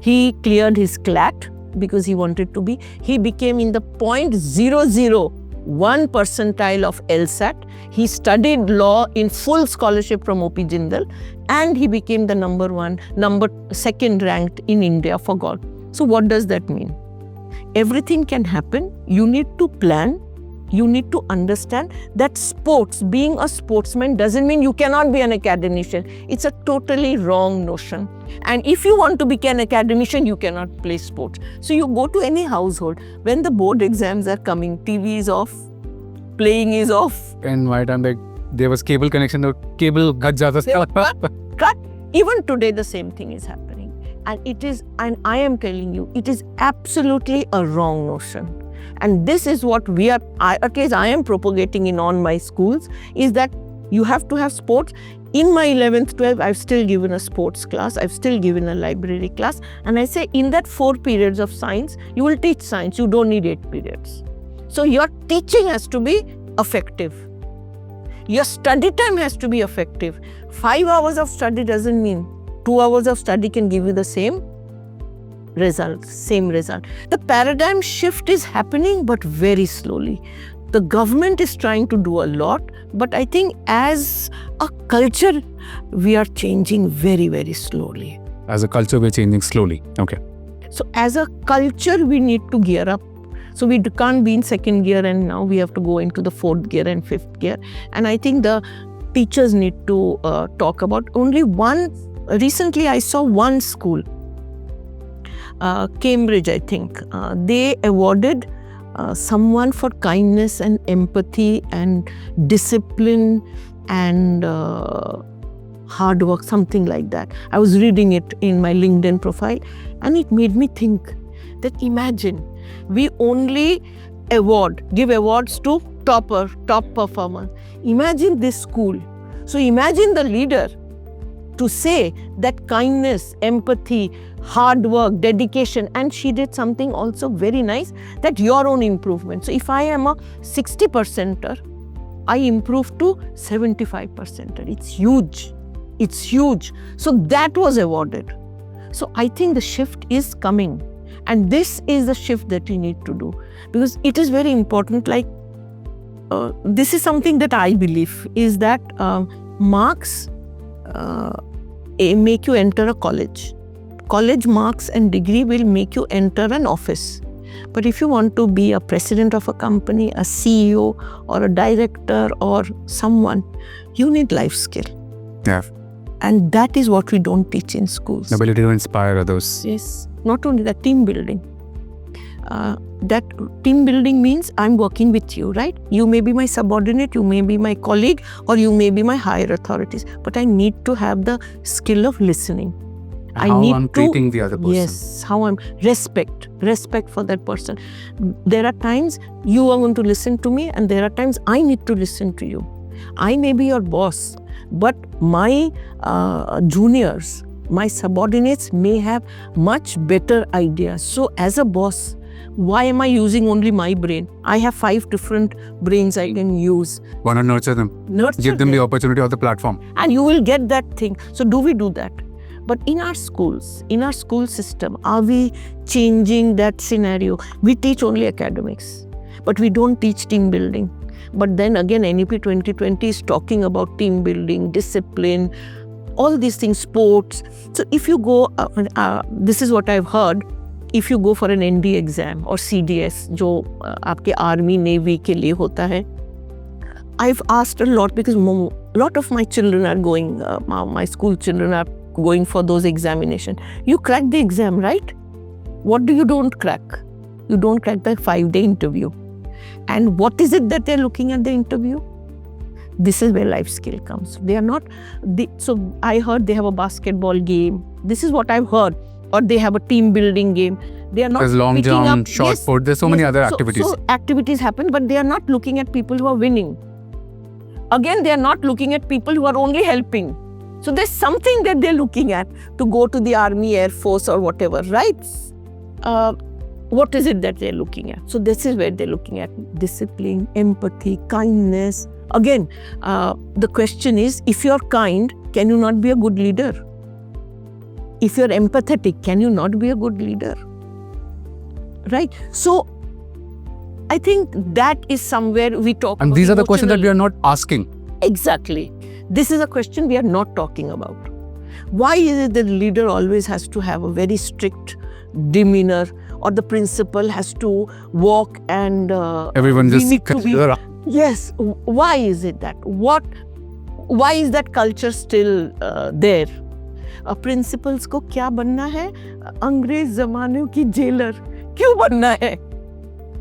Speaker 2: he cleared his CLAT because he wanted to be. He became in the 0.001 percentile of LSAT. He studied law in full scholarship from OP Jindal, and he became the second ranked in India for golf. So what does that mean? Everything can happen. You need to plan. You need to understand that sports, being a sportsman doesn't mean you cannot be an academician. It's a totally wrong notion. And if you want to be an academician, you cannot play sports. So you go to any household, when the board exams are coming, TV is off, playing is off.
Speaker 1: And my time, like, there was cable connection, the cable cut.
Speaker 2: Even today, the same thing is happening. And I am telling you, it is absolutely a wrong notion. And this is what I am propagating in all my schools, is that you have to have sports. In my 11th, 12th, I've still given a sports class. I've still given a library class. And I say, in that 4 periods of science, you will teach science. You don't need 8 periods. So your teaching has to be effective. Your study time has to be effective. 5 hours of study doesn't mean 2 hours of study can give you the same result. The paradigm shift is happening, but very slowly. The government is trying to do a lot, but I think as a culture, we are changing very, very slowly.
Speaker 1: As a culture, we're changing slowly. Okay.
Speaker 2: So as a culture, we need to gear up. So we can't be in 2nd gear and now we have to go into the 4th gear and 5th gear. And I think the teachers need to talk about only one. Recently, I saw one school, Cambridge, I think. They awarded someone for kindness and empathy and discipline and hard work, something like that. I was reading it in my LinkedIn profile, and it made me think that imagine we only give awards to top performers. Imagine this school. So imagine the leader to say that kindness, empathy, hard work, dedication, and she did something also very nice, that your own improvement. So if I am a 60%er, I improve to 75%er. It's huge. It's huge. So that was awarded. So I think the shift is coming. And this is the shift that we need to do. Because it is very important, like, this is something that I believe, is that marks make you enter a college. College marks and degree will make you enter an office. But if you want to be a president of a company, a CEO or a director or someone, you need life skill.
Speaker 1: Yeah.
Speaker 2: And that is what we don't teach in schools.
Speaker 1: The ability to inspire others.
Speaker 2: Yes. Not only that, team building. That team building means I'm working with you, right? You may be my subordinate, you may be my colleague, or you may be my higher authorities. But I need to have the skill of listening.
Speaker 1: I'm treating the other person.
Speaker 2: Yes, how I'm respect for that person. There are times you are going to listen to me, and there are times I need to listen to you. I may be your boss, but my juniors, my subordinates may have much better ideas. So as a boss, why am I using only my brain? I have 5 different brains I can use.
Speaker 1: Why not nurture them? Give them the opportunity of the platform.
Speaker 2: And you will get that thing. So do we do that? But in our schools, in our school system, are we changing that scenario? We teach only academics, but we don't teach team building. But then again, NEP 2020 is talking about team building, discipline, all these things, sports. So if you go, this is what I've heard, if you go for an ND exam or CDS, जो आपके army navy के लिए होता है, I've asked a lot because a lot of my children are going, my school children are going for those examinations. You crack the exam, right? What do you don't crack? You don't crack the 5-day interview. And what is it that they're looking at the interview? This is where life skill comes. They are not, so I heard they have a basketball game. This is what I've heard. Or they have a team building game. They are not
Speaker 1: There's long
Speaker 2: picking
Speaker 1: jump,
Speaker 2: up,
Speaker 1: short put, there's so many other activities.
Speaker 2: So activities happen, but they are not looking at people who are winning. Again, they are not looking at people who are only helping. So there's something that they're looking at to go to the army, air force or whatever, right? What is it that they're looking at? So this is where they're looking at discipline, empathy, kindness. Again, the question is, if you're kind, can you not be a good leader? If you're empathetic, can you not be a good leader? Right? So I think that is somewhere we talk about.
Speaker 1: And these are the questions that we are not asking.
Speaker 2: Exactly. This is a question we are not talking about. Why is it that the leader always has to have a very strict demeanor, or the principal has to walk and
Speaker 1: everyone just
Speaker 2: yes. Why is it that? Why is that culture still there? Principals को क्या बनना है? अंग्रेज जमाने की jailer क्यों बनना है?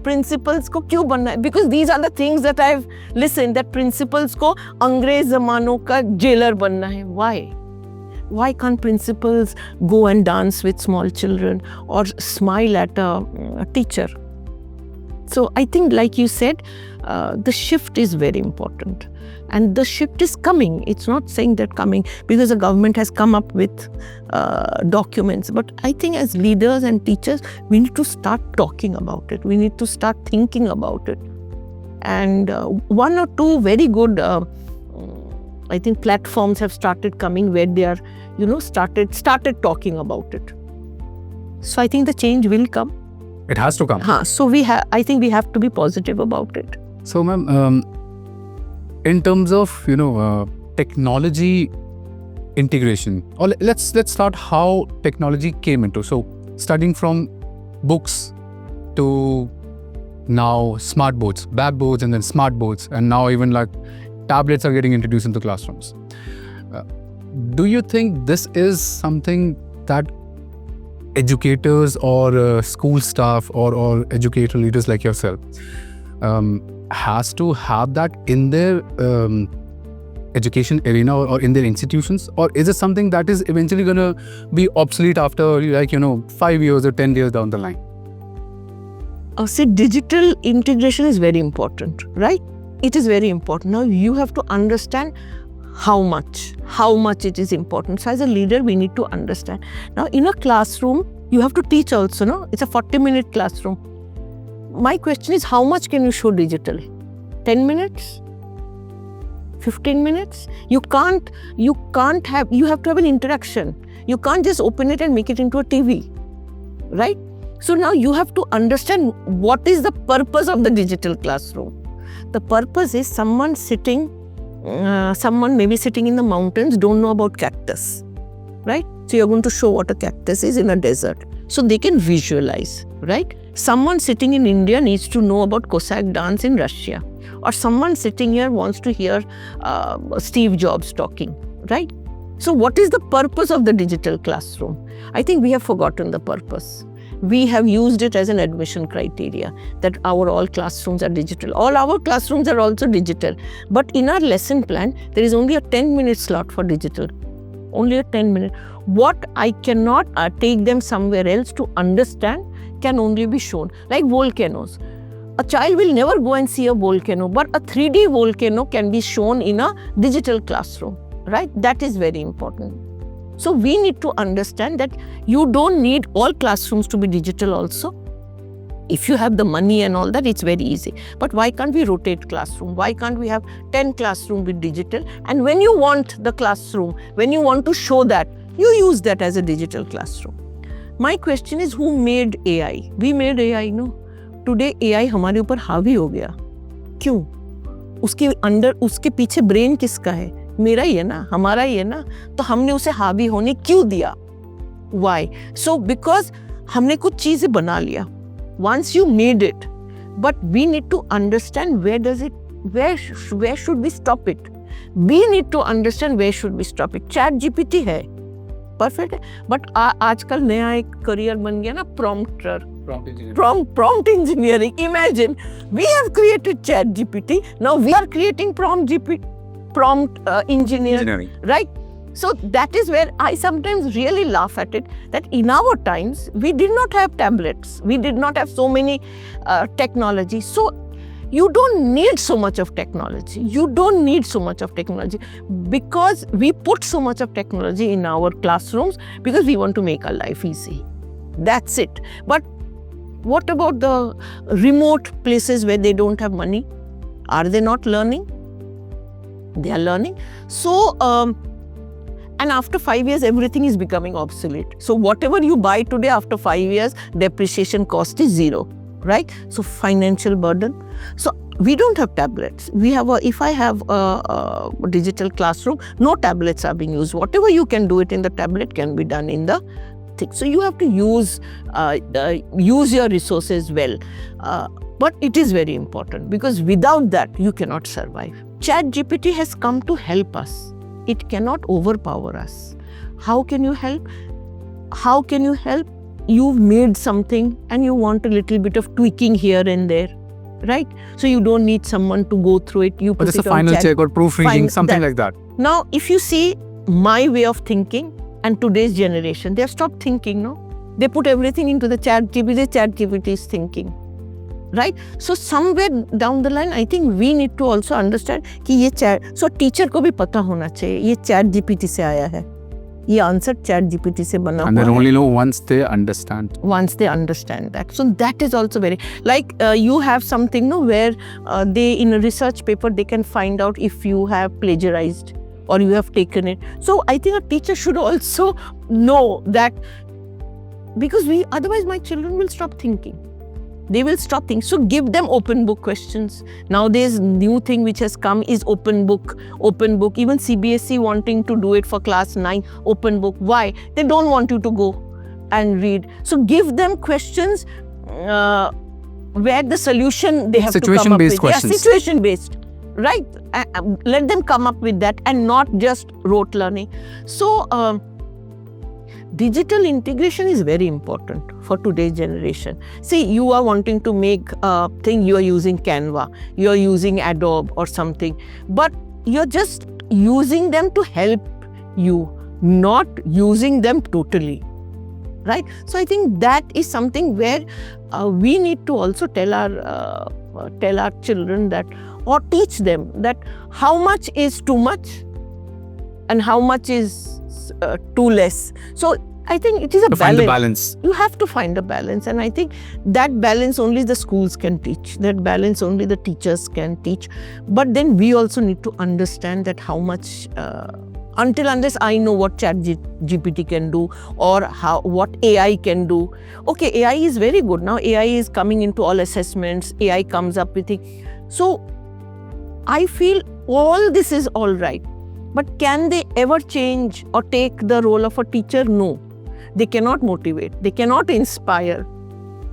Speaker 2: Principals को क्यों बनना है? Because these are the things that I've listened, that principals को अंग्रेज जमानों का जेलर बनना है. Why? Why can't principals go and dance with small children or smile at a teacher? So I think, like you said, the shift is very important. And the shift is coming. It's not saying that coming because the government has come up with documents. But I think as leaders and teachers, we need to start talking about it. We need to start thinking about it. And one or two very good, I think, platforms have started coming where they are, started talking about it. So I think the change will come.
Speaker 1: It has to come.
Speaker 2: So I think we have to be positive about it.
Speaker 1: So, ma'am, in terms of technology integration, or let's start how technology came into. So, studying from books to now smart boards, blackboards, and then smart boards, and now even like tablets are getting introduced into classrooms. Do you think this is something that educators or school staff or educator leaders like yourself has to have that in their education arena or in their institutions? Or is it something that is eventually going to be obsolete after 5 years or 10 years down the line?
Speaker 2: See, digital integration is very important, right? It is very important. Now you have to understand how much it is important. So as a leader, we need to understand. Now in a classroom, you have to teach also, no? It's a 40-minute classroom. My question is, how much can you show digitally? 10 minutes? 15 minutes? You have to have an interaction. You can't just open it and make it into a TV, right? So now you have to understand what is the purpose of the digital classroom. The purpose is someone maybe sitting in the mountains, don't know about cactus, right? So you're going to show what a cactus is in a desert. So they can visualize, right? Someone sitting in India needs to know about Cossack dance in Russia. Or someone sitting here wants to hear Steve Jobs talking, right? So what is the purpose of the digital classroom? I think we have forgotten the purpose. We have used it as an admission criteria that all classrooms are digital. All our classrooms are also digital. But in our lesson plan, there is only a 10-minute slot for digital. Only a 10-minute. What I cannot take them somewhere else to understand can only be shown. Like volcanoes. A child will never go and see a volcano, but a 3D volcano can be shown in a digital classroom, right? That is very important. So we need to understand that you don't need all classrooms to be digital also. If you have the money and all that, it's very easy. But why can't we rotate classroom? Why can't we have 10 classrooms with digital? And when you want the classroom, when you want to show that, you use that as a digital classroom. My question is, who made AI? We made AI, no? Today AI हमारे ऊपर हावी हो गया. क्यों? उसके पीछे brain किसका है? मेरा ही है ना, हमारा ही है ना, तो हमने उसे हावी होने क्यों दिया? Why? So because हमने कुछ चीजें बना लिया. Once you made it, but we need to understand where should we stop it? We need to understand where should we stop it. Chat GPT है, perfect है, but आजकल नया एक करियर बन गया ना, prompter. Prompt engineering. Imagine, we have created Chat GPT. Now we are creating prompt prompt engineer, right? So that is where I sometimes really laugh at it, that in our times, we did not have tablets. We did not have so many technology. So you don't need so much of technology. You don't need so much of technology because we put so much of technology in our classrooms because we want to make our life easy. That's it. But what about the remote places where they don't have money? Are they not learning? They are learning. So, and after 5 years, everything is becoming obsolete. So whatever you buy today, after 5 years, depreciation cost is zero, right? So financial burden. So we don't have tablets. We have if I have a digital classroom, no tablets are being used. Whatever you can do it in the tablet can be done in the thing. So you have to use your resources well. But it is very important because without that, you cannot survive. ChatGPT has come to help us. It cannot overpower us. How can you help? How can you help? You've made something and you want a little bit of tweaking here and there, right? So you don't need someone to go through it. You put
Speaker 1: just
Speaker 2: it
Speaker 1: a final
Speaker 2: on
Speaker 1: check or proofreading, something like that.
Speaker 2: Now, if you see my way of thinking and today's generation, they have stopped thinking, no? They put everything into the ChatGPT is thinking. Right? So somewhere down the line, I think we need to also understand कि ये chat, so teacher को भी पता होना चाहिए ये ChatGPT से आया है, ये answer ChatGPT से बना हुआ है.
Speaker 1: And they only know once they understand.
Speaker 2: Once they understand that. So that is also very, like you have something no, where they in a research paper, they can find out if you have plagiarized or you have taken it. So I think a teacher should also know that because otherwise my children will stop thinking. They will stop thinking. So give them open book questions. Nowadays, new thing which has come is open book. Even CBSE wanting to do it for class 9, open book. Why? They don't want you to go and read. So give them questions where the solution they have to come up with.
Speaker 1: Situation-based questions.
Speaker 2: Yeah, situation-based. Right? Let them come up with that and not just rote learning. So, digital integration is very important for today's generation. See, you are wanting to make a thing, you are using Canva, you are using Adobe or something, but you're just using them to help you, not using them totally, right? So I think that is something where we need to also tell our children that, or teach them that how much is too much and how much is too less. So I think it is a balance.
Speaker 1: Find the balance.
Speaker 2: You have to find a balance, and I think that balance only the schools can teach. That balance only the teachers can teach. But then we also need to understand that how much, unless I know what ChatGPT can do or what AI can do. Okay, AI is very good. Now AI is coming into all assessments. AI comes up with it. So I feel all this is all right. But can they ever change or take the role of a teacher? No. They cannot motivate. They cannot inspire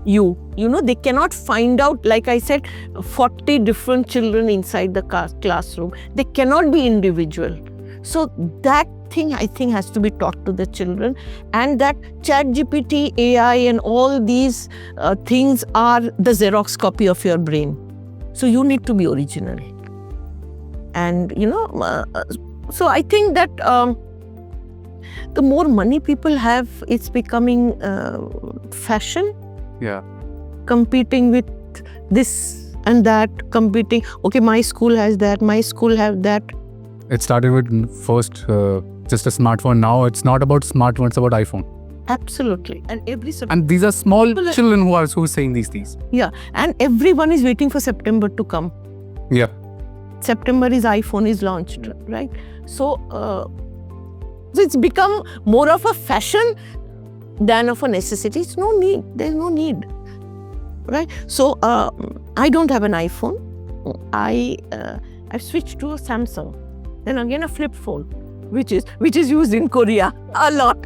Speaker 2: you. You know, they cannot find out, like I said, 40 different children inside the classroom. They cannot be individual. So that thing, I think, has to be taught to the children. And that ChatGPT, AI and all these things are the Xerox copy of your brain. So you need to be original. And, you know, so I think that the more money people have, it's becoming fashion.
Speaker 1: Yeah.
Speaker 2: Competing with this and that, competing. Okay, my school has that, my school have that.
Speaker 1: It started with first just a smartphone. Now it's not about smartphone, it's about iPhone.
Speaker 2: Absolutely. And
Speaker 1: and these are small children who are saying these things.
Speaker 2: Yeah. And everyone is waiting for September to come.
Speaker 1: Yeah.
Speaker 2: September is iPhone is launched, right? So, so it's become more of a fashion than of a necessity. It's no need. There's no need, right? So I don't have an iPhone. I've switched to a Samsung. Then again a flip phone, which is used in Korea a lot.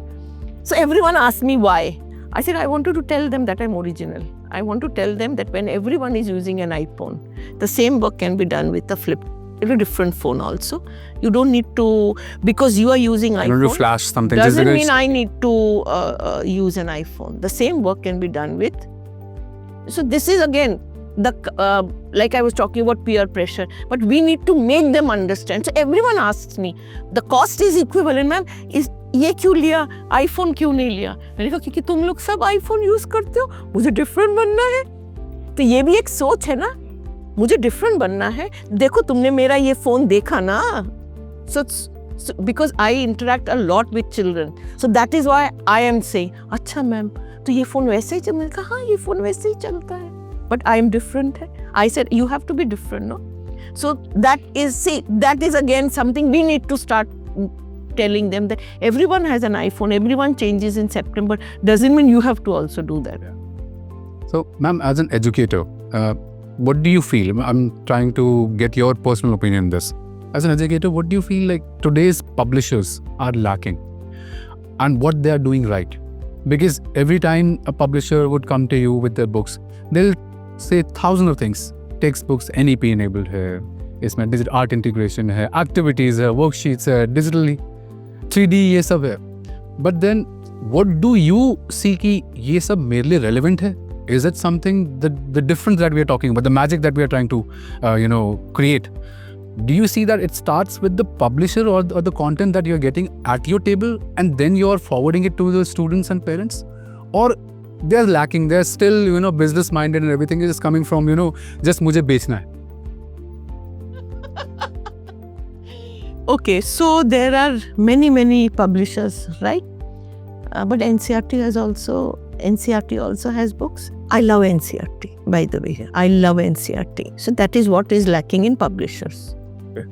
Speaker 2: So everyone asked me why. I said I wanted to tell them that I'm original. I want to tell them that when everyone is using an iPhone, the same work can be done with a different phone also. You don't need to, because you are using iPhone.
Speaker 1: You don't need to flash something.
Speaker 2: Doesn't mean I need to use an iPhone. The same work can be done with. So this is again like I was talking about peer pressure, but we need to make them understand. So everyone asks me, the cost is equivalent, ma'am, is ये क्यों लिया, iPhone क्यों नहीं लिया? मैंने कहा क्योंकि तुम लोग सब आईफोन यूज करते हो, मुझे डिफरेंट बनना है. तो ये भी एक सोच है ना, मुझे डिफरेंट बनना है. देखो तुमने मेरा ये फोन देखा ना. So because I interact a lot with children, so that is why I am saying, अच्छा मैम, तो ये फोन वैसे ही चलता है. मैंने कहा हाँ, ये फोन वैसे ही चलता है. But I am different. I said, you have to be different, no? So that is again something we need to start telling them, that everyone has an iPhone, everyone changes in September. Doesn't mean you have to also do that.
Speaker 1: So, ma'am, as an educator, what do you feel? I'm trying to get your personal opinion on this. As an educator, what do you feel like today's publishers are lacking and what they are doing right? Because every time a publisher would come to you with their books, they'll say thousands of things. Textbooks NEP enabled है, इसमें digital art integration है, activities है, worksheets है, digitally 3D ये सब है. But then what do you see कि ये सब मेरे लिए relevant है? Is it something, the difference that we are talking about, the magic that we are trying to create? Do you see that it starts with the publisher or the content that you're getting at your table and then you're forwarding it to the students and parents? Or they're lacking, they're still, business minded and everything is just coming from, just मुझे बेचना है.
Speaker 2: Okay, so there are many publishers, right? But NCERT also has books. I love NCERT, by the way. I love NCERT. So that is what is lacking in publishers.
Speaker 1: Okay.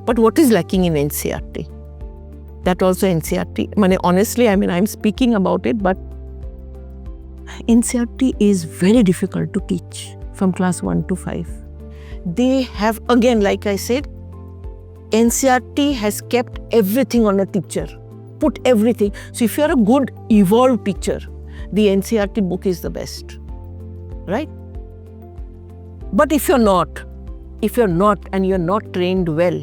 Speaker 2: But what is lacking in NCERT? That also NCERT. Honestly, I'm speaking about it, but NCERT is very difficult to teach from class 1 to 5. They have, again, like I said, NCERT has kept everything on a teacher, put everything. So if you're a good evolved teacher, the NCERT book is the best, right? But if you're not and you're not trained well,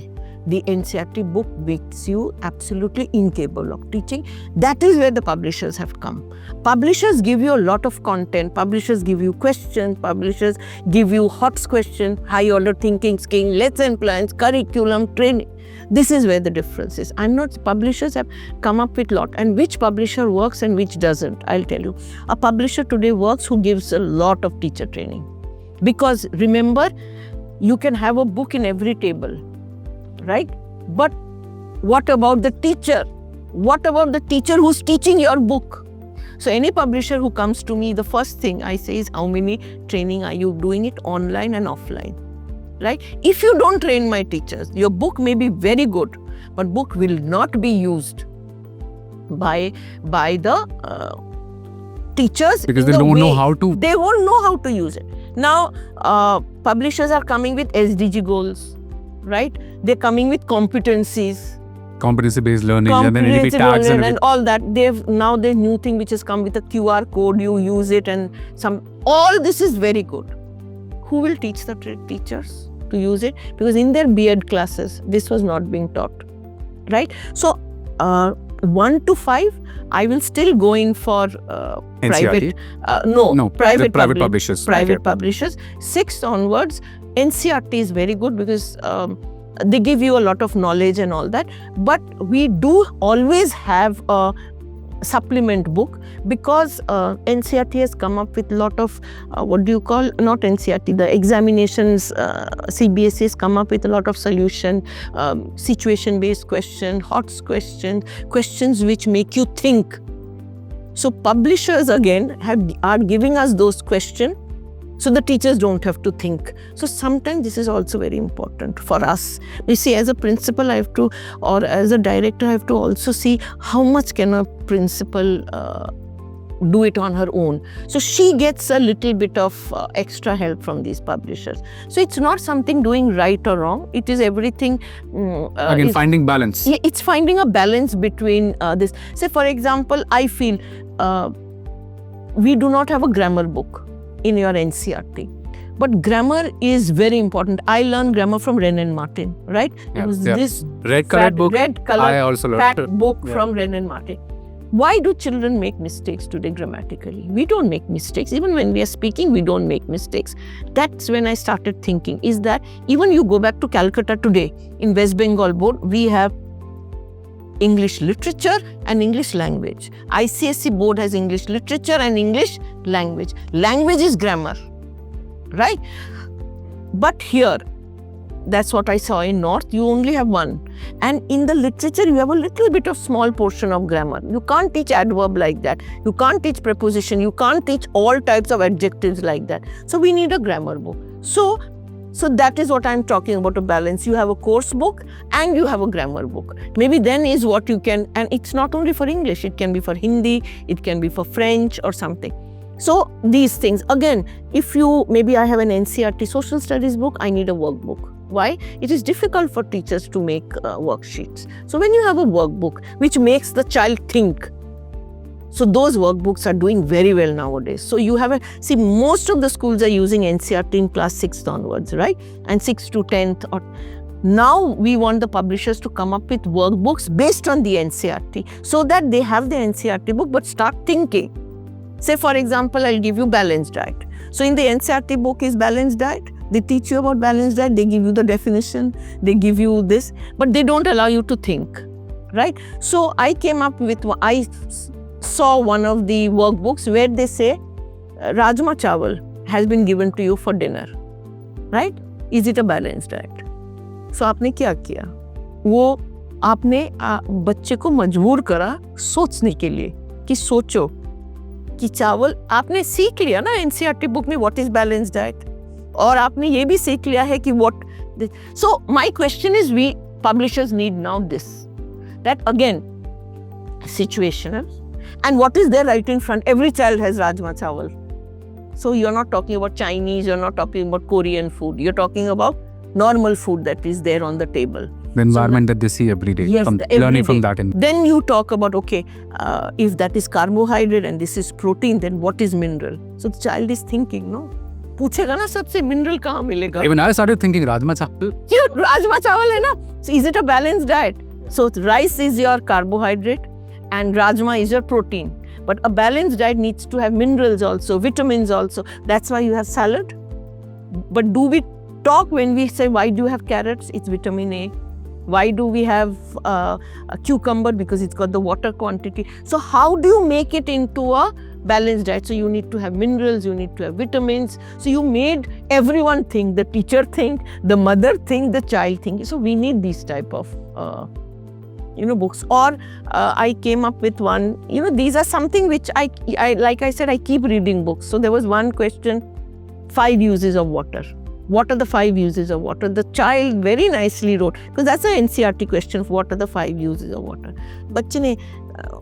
Speaker 2: the NCERT book makes you absolutely incapable of teaching. That is where the publishers have come. Publishers give you a lot of content. Publishers give you questions. Publishers give you HOTS questions, high order thinking scheme, lesson plans, curriculum, training. This is where the difference is. Publishers have come up with a lot. And which publisher works and which doesn't, I'll tell you. A publisher today works who gives a lot of teacher training. Because remember, you can have a book in every table, right? But what about the teacher? What about the teacher who's teaching your book? So any publisher who comes to me, the first thing I say is, how many training are you doing it online and offline, right? If you don't train my teachers, your book may be very good, but book will not be used by the teachers.
Speaker 1: Because they don't know how to.
Speaker 2: They won't know how to use it. Now, publishers are coming with SDG goals, right? They're coming with competencies.
Speaker 1: Competency-based learning and then NLP tags
Speaker 2: and all that. Now there's new thing which has come with a QR code. You use it and all this is very good. Who will teach the teachers to use it? Because in their B.Ed classes, this was not being taught, right? So 1 to 5, I will still go in for private. Private
Speaker 1: publishers.
Speaker 2: Private publishers. 6 onwards, NCERT is very good because they give you a lot of knowledge and all that. But we do always have a supplement book because NCERT has come up with a lot of, not NCERT, the examinations, CBSE has come up with a lot of solution, situation-based question, HOTS questions which make you think. So publishers again are giving us those questions so the teachers don't have to think. So sometimes this is also very important for us. You see, as a principal, I have to, or as a director, I have to also see how much can a principal do it on her own. So she gets a little bit of extra help from these publishers. So it's not something doing right or wrong. It is everything.
Speaker 1: Again, finding balance.
Speaker 2: Yeah, it's finding a balance between this. Say, for example, I feel we do not have a grammar book in your NCERT. But grammar is very important. I learned grammar from Wren and Martin, right? It was this
Speaker 1: red-colored book.
Speaker 2: Red-colored
Speaker 1: I also learned
Speaker 2: book from Wren and Martin. Why do children make mistakes today grammatically? We don't make mistakes. Even when we are speaking, we don't make mistakes. That's when I started thinking, is that even you go back to Calcutta today, in West Bengal board, we have English literature and English language. ICSE board has English literature and English language. Language is grammar, right? But here, that's what I saw in North, you only have one. And in the literature, you have a little bit of small portion of grammar. You can't teach adverb like that. You can't teach preposition. You can't teach all types of adjectives like that. So we need a grammar book. So that is what I'm talking about, a balance. You have a course book and you have a grammar book. Maybe then is what you can, and it's not only for English, it can be for Hindi, it can be for French or something. So these things, again, maybe I have an NCERT social studies book, I need a workbook. Why? It is difficult for teachers to make worksheets. So when you have a workbook which makes the child think, so those workbooks are doing very well nowadays. So you have most of the schools are using NCERT in class 6th onwards, right? And 6th to 10th. Now we want the publishers to come up with workbooks based on the NCERT so that they have the NCERT book but start thinking. Say for example, I'll give you balanced diet. So in the NCERT book is balanced diet. They teach you about balanced diet, they give you the definition, they give you this, but they don't allow you to think, right? So I came up with, I saw one of the workbooks where they say, Rajma chawal has been given to you for dinner, right? Is it a balanced diet? So आपने क्या किया? वो आपने बच्चे को मजबूर करा सोचने के लिए कि सोचो कि चावल आपने सीख लिया ना NCERT बुक में what is balanced diet और आपने ये भी सीख लिया है कि what. So my question is, we publishers need now this, that again situational, and what is there right in front? Every child has rajma chawal. So you're not talking about Chinese, you're not talking about Korean food, you're talking about normal food that is there on the table.
Speaker 1: The environment that they see every day,
Speaker 2: yes,
Speaker 1: learning from that.
Speaker 2: Then you talk about, okay, if that is carbohydrate and this is protein, then what is mineral? So the child is thinking, no? पूछेगा ना सबसे mineral कहाँ मिलेगा?
Speaker 1: Even I started thinking rajma chawal.
Speaker 2: Rajma chawal है ना? So is it a balanced diet? So rice is your carbohydrate and rajma is your protein. But a balanced diet needs to have minerals also, vitamins also. That's why you have salad. But do we talk when we say, why do you have carrots? It's vitamin A. Why do we have a cucumber? Because it's got the water quantity. So how do you make it into a balanced diet? So you need to have minerals, you need to have vitamins. So you made everyone think, the teacher think, the mother think, the child think. So we need these type of books. Or I came up with one, these are something which I like I said, I keep reading books. So there was one question, 5 uses of water. What are the 5 uses of water? The child very nicely wrote, because that's an NCERT question, what are the 5 uses of water? Bachche ne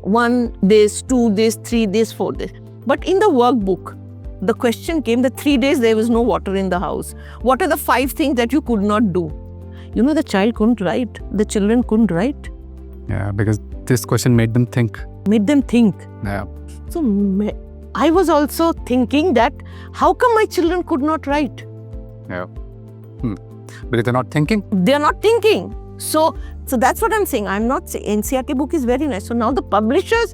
Speaker 2: 1 this, 2 this, 3 this, 4 this. But in the workbook, the question came, the 3 days there was no water in the house. What are the 5 things that you could not do? The child couldn't write. The children couldn't write.
Speaker 1: Yeah, because this question made them think.
Speaker 2: Yeah. So I was also thinking that, how come my children could not write?
Speaker 1: Yeah. Because they're not thinking?
Speaker 2: They're not thinking. So that's what I'm saying. I'm not saying NCERT book is very nice. So now the publishers,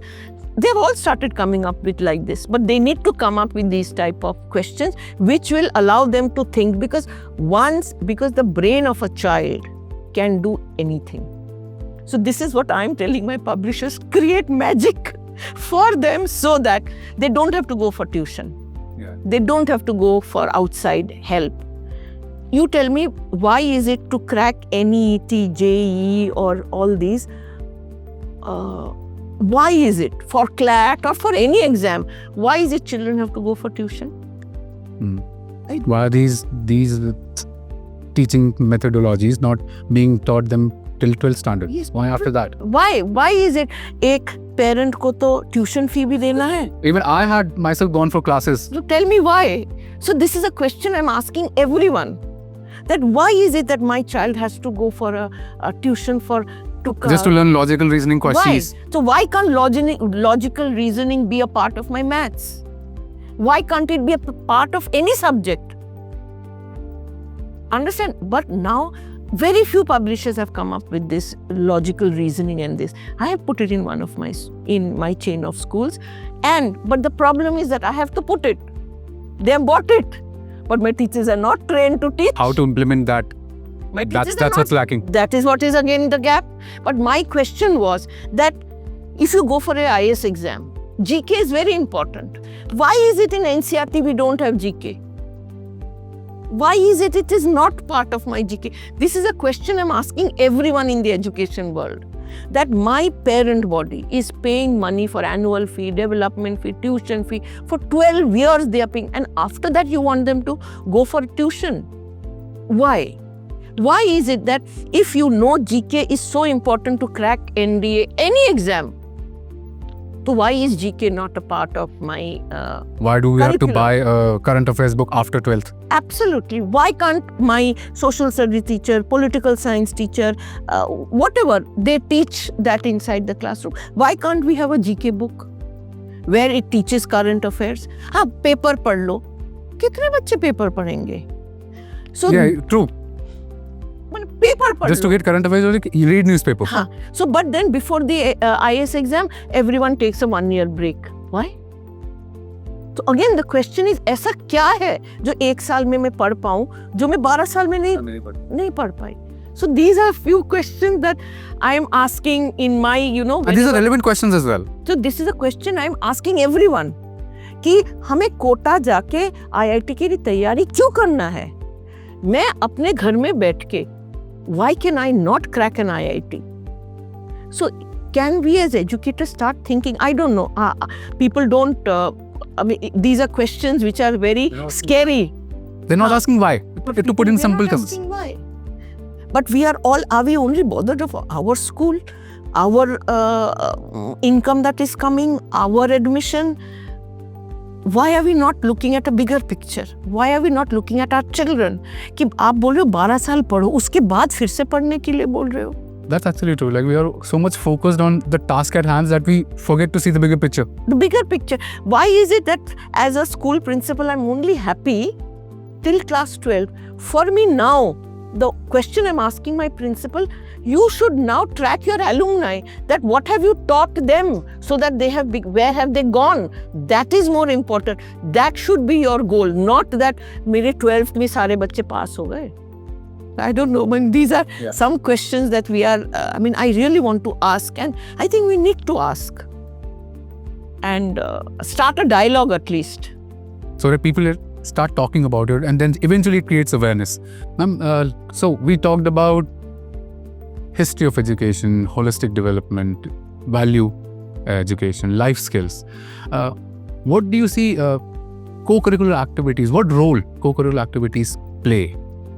Speaker 2: they've all started coming up with like this. But they need to come up with these type of questions which will allow them to think, because the brain of a child can do anything. So this is what I'm telling my publishers, create magic for them so that they don't have to go for tuition.
Speaker 1: Yeah.
Speaker 2: They don't have to go for outside help. You tell me, why is it to crack NEET, JEE or all these? Why is it for CLAT or for any exam? Why is it children have to go for tuition?
Speaker 1: Right. Why are these teaching methodologies not being taught them till 12th standard?
Speaker 2: Yes.
Speaker 1: Why after that?
Speaker 2: Why is it एक parent को तो tuition fee भी देना है?
Speaker 1: Even I had myself gone for classes.
Speaker 2: So tell me why. So this is a question I'm asking everyone. That why is it that my child has to go for a tuition
Speaker 1: just to learn logical reasoning questions?
Speaker 2: Why? So why can't logical reasoning be a part of my maths? Why can't it be a part of any subject? Understand? But now very few publishers have come up with this logical reasoning and this. I have put it in in my chain of schools, but the problem is that I have to put it. They have bought it, but my teachers are not trained to teach.
Speaker 1: How to implement that? That's what's lacking.
Speaker 2: That is what is again the gap. But my question was that if you go for an IAS exam, GK is very important. Why is it in NCERT we don't have GK? Why is it is not part of my GK? This is a question I'm asking everyone in the education world. That my parent body is paying money for annual fee, development fee, tuition fee. For 12 years they are paying. And after that you want them to go for tuition. Why? Why is it that if you know GK is so important to crack NDA, any exam, so why is GK not a part of my
Speaker 1: Why do we
Speaker 2: curriculum?
Speaker 1: have to buy a current affairs book after 12th?
Speaker 2: Absolutely. Why can't my social studies teacher, political science teacher, whatever, they teach that inside the classroom? Why can't we have a GK book where it teaches current affairs? हाँ, paper पढ़ लो. कितने बच्चे paper पढ़ेंगे? So
Speaker 1: yeah, true.
Speaker 2: Paper पढ़
Speaker 1: Just to
Speaker 2: low.
Speaker 1: get current affairs, you read newspaper.
Speaker 2: हाँ. So but then before the IAS exam, everyone takes a 1-year break. Why? So again the question is, ऐसा क्या है जो 1 साल में मैं पढ़ पाऊँ जो मैं 12 साल में नहीं पढ़ पाई? So these are few questions that I am asking in my,
Speaker 1: And these are relevant questions as well.
Speaker 2: So this is a question I am asking everyone कि हमें कोटा जाके IIT की तैयारी क्यों करना है? मैं अपने घर में बैठ के why can I not crack an IIT? So can we as educators start thinking? I don't know. People don't. I mean, these are questions which are very scary.
Speaker 1: They're not asking why. To put in simple terms.
Speaker 2: Why? But are we only bothered of our school, our income that is coming, our admission? Why are we not looking at a bigger picture? Why are we not looking at our children? कि आप बोल रहे हो 12 साल पढ़ो, उसके बाद फिर से पढ़ने के लिए बोल रहे हो?
Speaker 1: That's actually true. Like we are so much focused on the task at hand that we forget to see the bigger picture.
Speaker 2: The bigger picture. Why is it that as a school principal, I'm only happy till class 12? For me now, the question I'm asking my principal, you should now track your alumni, that what have you taught them so that where have they gone? That is more important. That should be your goal, not that मेरे 12th में सारे बच्चे पास हो गए. I don't know, but these are some questions that we are, I really want to ask, and I think we need to ask and start a dialogue at least.
Speaker 1: So that people start talking about it, and then eventually it creates awareness. So we talked about history of education, holistic development, value education, life skills. What do you see co-curricular activities, what role co-curricular activities play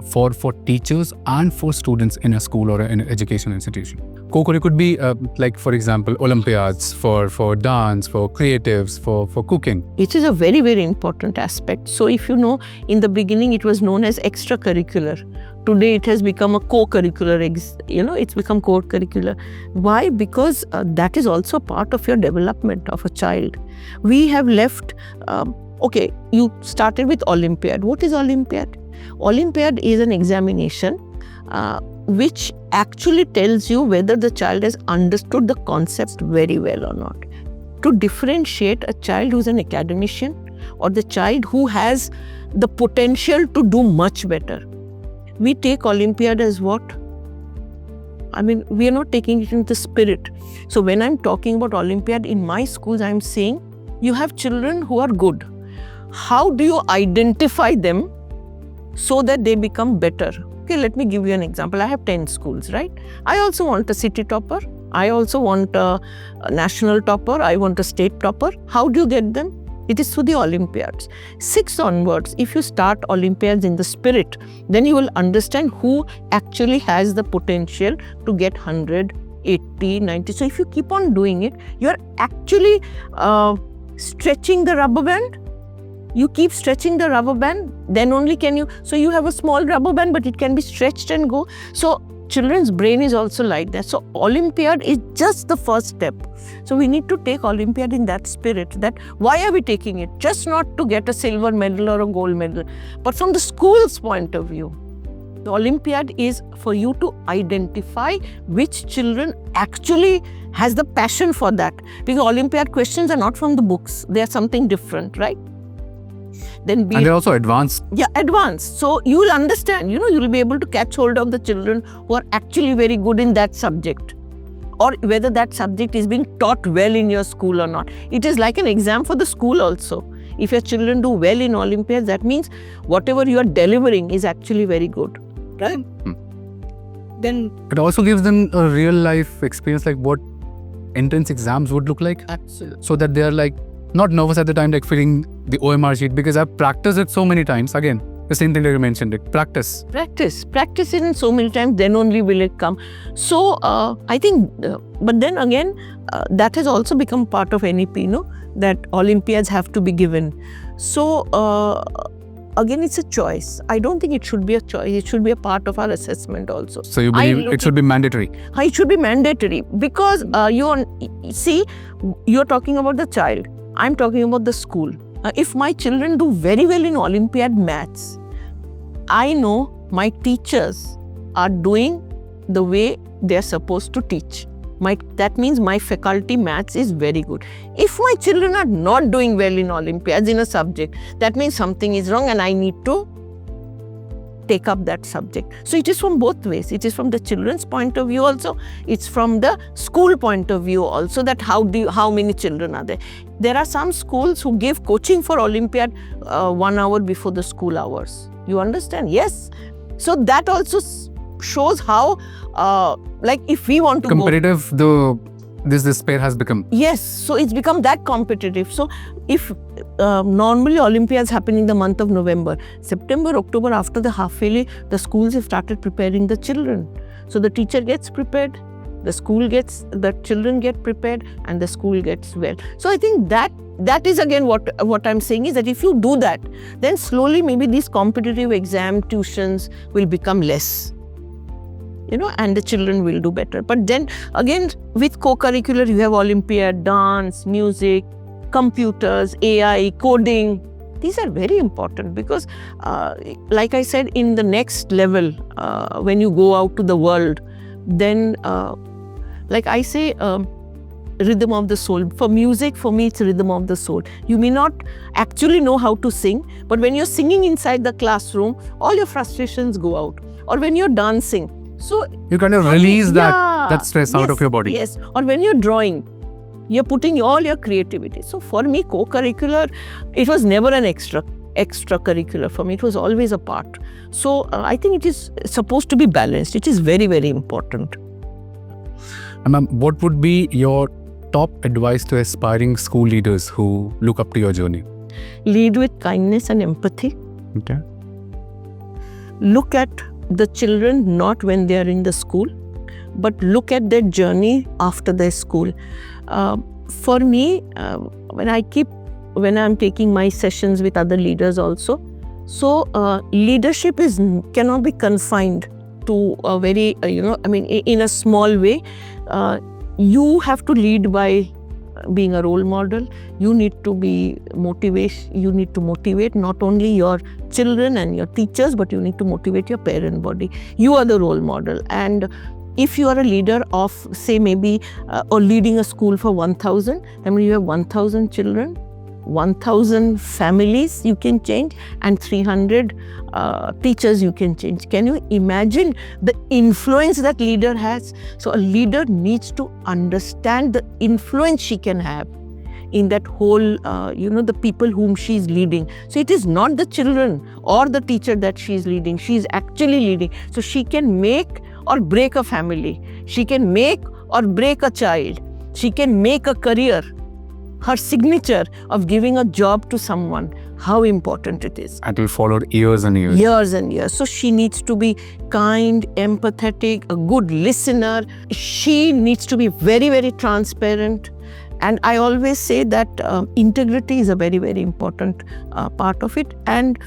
Speaker 1: for teachers and for students in a school or an education institution? Co-curricular could be like, for example, Olympiads for dance, for creatives, for cooking.
Speaker 2: It is a very, very important aspect. So if you know, in the beginning it was known as extracurricular. Today it has become a co-curricular, it's become co-curricular. Why? Because that is also part of your development of a child. We have left, you started with Olympiad. What is Olympiad? Olympiad is an examination which actually tells you whether the child has understood the concept very well or not. To differentiate a child who's an academician or the child who has the potential to do much better. We take Olympiad as what? We are not taking it in the spirit. So when I'm talking about Olympiad in my schools, I'm saying you have children who are good. How do you identify them so that they become better? Okay, let me give you an example. I have 10 schools, right? I also want a city topper. I also want a national topper. I want a state topper. How do you get them? It is through the Olympiads. 6 onwards, if you start Olympiads in the spirit, then you will understand who actually has the potential to get 100, 80, 90. So if you keep on doing it, you are actually stretching the rubber band. You keep stretching the rubber band, then only can you. So you have a small rubber band, but it can be stretched and go. So children's brain is also like that. So Olympiad is just the first step. So we need to take Olympiad in that spirit, that why are we taking it? Just not to get a silver medal or a gold medal, but from the school's point of view. The Olympiad is for you to identify which children actually has the passion for that. Because Olympiad questions are not from the books. They are something different, right?
Speaker 1: And they're also advanced.
Speaker 2: Yeah, advanced. So you will understand, you'll be able to catch hold of the children who are actually very good in that subject, or whether that subject is being taught well in your school or not. It is like an exam for the school also. If your children do well in Olympiads, that means whatever you are delivering is actually very good, right? Then
Speaker 1: it also gives them a real life experience, like what entrance exams would look like.
Speaker 2: Absolutely.
Speaker 1: So that they are like not nervous at the time, like filling the OMR sheet, because I've practiced it so many times. Again, the same thing that you mentioned, like practice it in so many times, then only will it come. So I think, but then again, that has also become part of NEP, that Olympiads have to be given. So again, it's a choice. I don't think it should be a choice. It should be a part of our assessment also. So you believe it should be mandatory?
Speaker 2: It should be mandatory because you're talking about the child. I'm talking about the school. If my children do very well in Olympiad maths, I know my teachers are doing the way they're supposed to teach. That means my faculty maths is very good. If my children are not doing well in Olympiads in a subject, that means something is wrong and I need to take up that subject. So it is from both ways. It is from the children's point of view also. It's from the school point of view also, that how many children are there. There are some schools who give coaching for Olympiad 1 hour before the school hours. You understand? Yes. So that also shows how, if we want to
Speaker 1: competitive, this pair has become.
Speaker 2: Yes, so it's become that competitive. So if normally Olympiads happen in the month of November, September, October, after the half-yearly, the schools have started preparing the children. So the teacher gets prepared, the children get prepared, and the school gets well. So I think that is again what I'm saying is that if you do that, then slowly maybe these competitive exam tuitions will become less. And the children will do better. But then again, with co-curricular, you have Olympiad, dance, music, computers, AI, coding. These are very important because, like I said, in the next level, when you go out to the world, then, like I say, rhythm of the soul. For music, for me, it's rhythm of the soul. You may not actually know how to sing, but when you're singing inside the classroom, all your frustrations go out. Or when you're dancing, so
Speaker 1: you kind of release that stress out of your body.
Speaker 2: Yes. Or when you're drawing, you're putting all your creativity. So for me, co-curricular, it was never an extracurricular for me. It was always a part. So I think it is supposed to be balanced. It is very, very important.
Speaker 1: And ma'am, what would be your top advice to aspiring school leaders who look up to your journey?
Speaker 2: Lead with kindness and empathy.
Speaker 1: Okay.
Speaker 2: Look at the children not when they are in the school, but look at their journey after their school. For me, when I'm taking my sessions with other leaders also, so leadership cannot be confined to a very, in a small way. You have to lead by being a role model. You need to motivate not only your children and your teachers, but you need to motivate your parent body. You are the role model. And if you are a leader of, say, maybe, or leading a school for 1,000, you have 1,000 children, 1,000 families you can change, and 300 teachers you can change. Can you imagine the influence that leader has? So a leader needs to understand the influence she can have in that whole, the people whom she is leading. So it is not the children or the teacher that she is leading. She is actually leading. So she can make or break a family. She can make or break a child. She can make a career. Her signature of giving a job to someone, how important it is.
Speaker 1: And it will follow years and years.
Speaker 2: Years and years. So she needs to be kind, empathetic, a good listener. She needs to be very, very transparent. And I always say that integrity is a very, very important part of it. And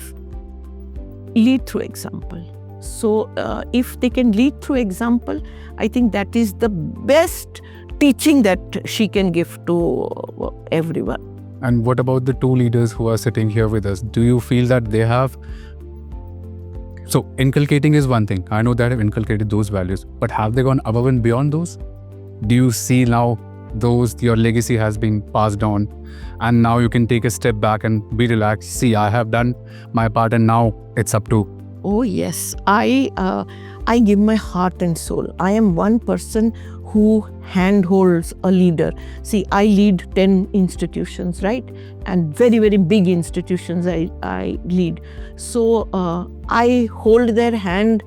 Speaker 2: lead through example. So if they can lead through example, I think that is the best teaching that she can give to everyone.
Speaker 1: And what about the two leaders who are sitting here with us? Do you feel that they have So inculcating is one thing. I know that I've inculcated those values, but have they gone above and beyond those? Do you see now your legacy has been passed on, and now you can take a step back and be relaxed? See, I have done my part, and now it's up to.
Speaker 2: Oh yes, I give my heart and soul. I am one person who handholds a leader. See, I lead 10 institutions, right? And very, very big institutions I lead. So I hold their hand.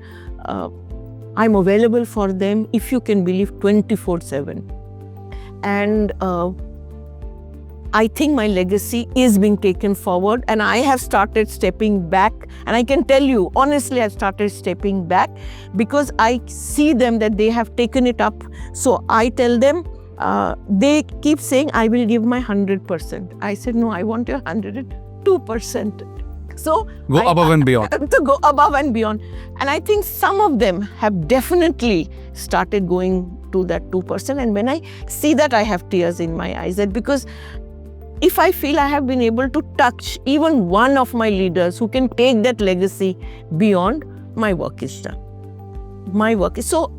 Speaker 2: I'm available for them, if you can believe, 24/7. And I think my legacy is being taken forward, and I have started stepping back. And I can tell you, honestly, I've started stepping back because I see them that they have taken it up. So I tell them, they keep saying, I will give my 100%. I said, no, I want your 102%. So
Speaker 1: go above and beyond.
Speaker 2: To go above and beyond. And I think some of them have definitely started going to that 2%. And when I see that, I have tears in my eyes. That because if I feel I have been able to touch even one of my leaders who can take that legacy beyond, my work is done. My work is so,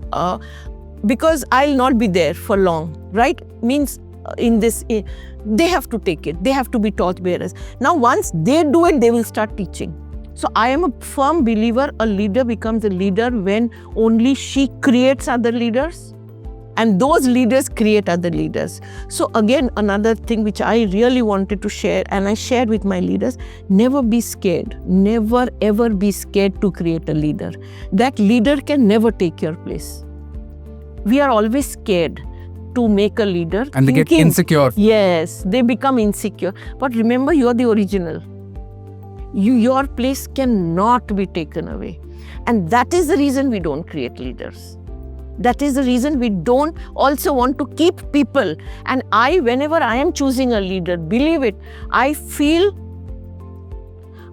Speaker 2: because I'll not be there for long, right? Means they have to take it. They have to be torch bearers. Now, once they do it, they will start teaching. So I am a firm believer a leader becomes a leader when only she creates other leaders, and those leaders create other leaders. So again, another thing which I really wanted to share, and I shared with my leaders, never be scared. Never ever be scared to create a leader. That leader can never take your place. We are always scared to make a leader.
Speaker 1: And they get insecure.
Speaker 2: Yes, they become insecure. But remember, you are the original. Your place cannot be taken away. And that is the reason we don't create leaders. That is the reason we don't also want to keep people. And whenever I am choosing a leader, believe it, I feel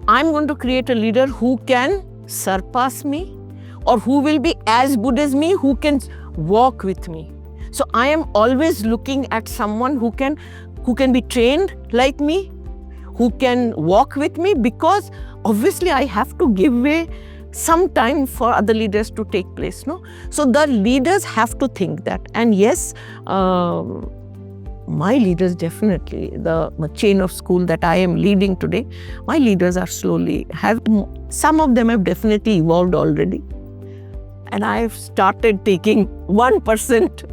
Speaker 2: I'm going to create a leader who can surpass me, or who will be as good as me, who can walk with me. So I am always looking at someone who can be trained like me, who can walk with me, because obviously I have to give way some time for other leaders to take place, no? So the leaders have to think that. And yes, my leaders definitely, the chain of school that I am leading today, my leaders are some of them have definitely evolved already. And I've started taking 1%